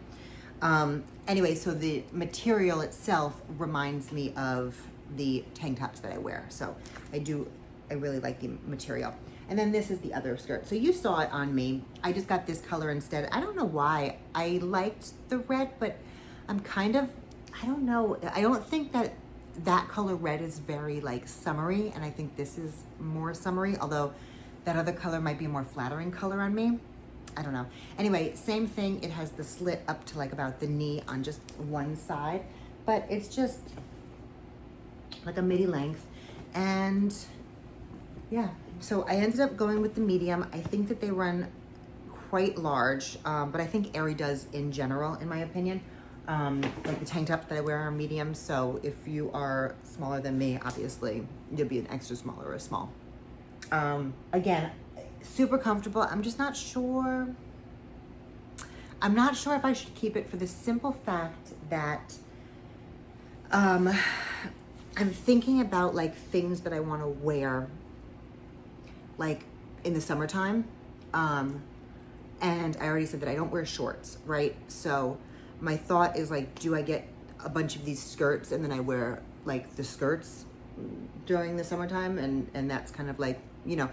Anyway, so the material itself reminds me of the tank tops that I wear. So I really like the material. And then this is the other skirt. So you saw it on me. I just got this color instead. I don't know why. I liked the red, but I'm kind of, I don't know. I don't think that color red is very like summery, and I think this is more summery, although that other color might be a more flattering color on me. I don't know. Anyway, same thing. It has the slit up to like about the knee on just one side, but it's just like a midi length. And yeah, So I ended up going with the medium. I think that they run quite large, but I think Aerie does in general, in my opinion. Like the tank tops that I wear are medium, so if you are smaller than me, obviously you'll be an extra small or a small. Again, super comfortable. I'm just not sure. I'm not sure if I should keep it for the simple fact that I'm thinking about like things that I want to wear like in the summertime. And I already said that I don't wear shorts, right? So my thought is like, do I get a bunch of these skirts and then I wear like the skirts during the summertime? And that's kind of like, you know,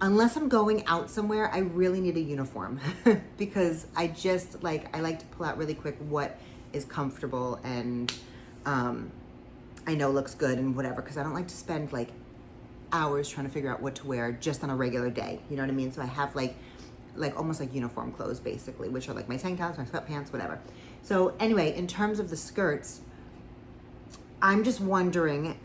unless I'm going out somewhere, I really need a uniform because I just like, I like to pull out really quick what is comfortable and I know looks good and whatever, because I don't like to spend like hours trying to figure out what to wear just on a regular day. You know what I mean? So I have like almost like uniform clothes basically, which are like my tank tops, my sweatpants, whatever. So anyway, in terms of the skirts, I'm just wondering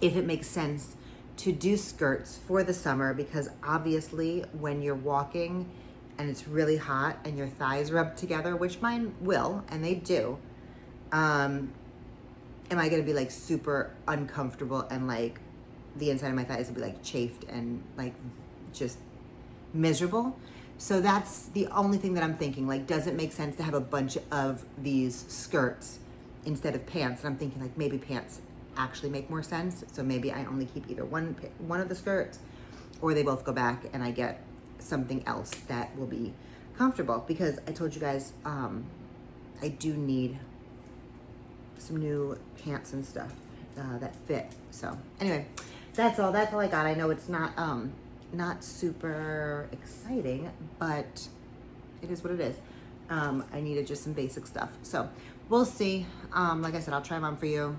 if it makes sense to do skirts for the summer, because obviously when you're walking and it's really hot and your thighs rub together, which mine will, and they do, am I gonna be like super uncomfortable and like the inside of my thighs will be like chafed and like just miserable? So that's the only thing that I'm thinking, like, does it make sense to have a bunch of these skirts instead of pants? And I'm thinking like maybe pants actually make more sense. So maybe I only keep either one of the skirts, or they both go back and I get something else that will be comfortable, because I told you guys I do need some new pants and stuff that fit. So anyway, that's all I got. I know it's not super exciting, but it is what it is. I needed just some basic stuff, so we'll see. Like I said, I'll try them on for you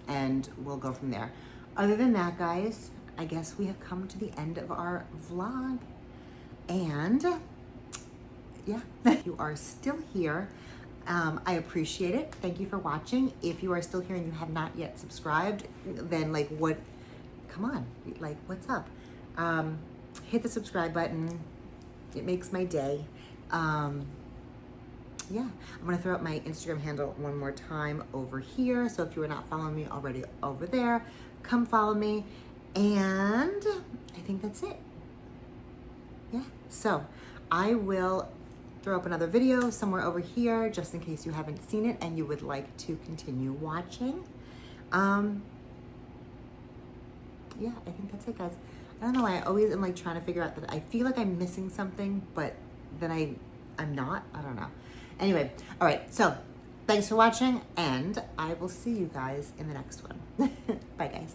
and we'll go from there. Other than that, guys, I guess we have come to the end of our vlog. And yeah, you are still here. I appreciate it. Thank you for watching. If you are still here and you have not yet subscribed, then like what, come on, like what's up? Hit the subscribe button. It makes my day. Yeah, I'm gonna throw up my Instagram handle one more time over here. So if you are not following me already over there, come follow me. And I think that's it. Yeah, so I will throw up another video somewhere over here just in case you haven't seen it and you would like to continue watching. Yeah, I think that's it, guys. I don't know why I always am like trying to figure out that I feel like I'm missing something, but then I'm not. I don't know. Anyway, all right, so thanks for watching and I will see you guys in the next one. Bye, guys.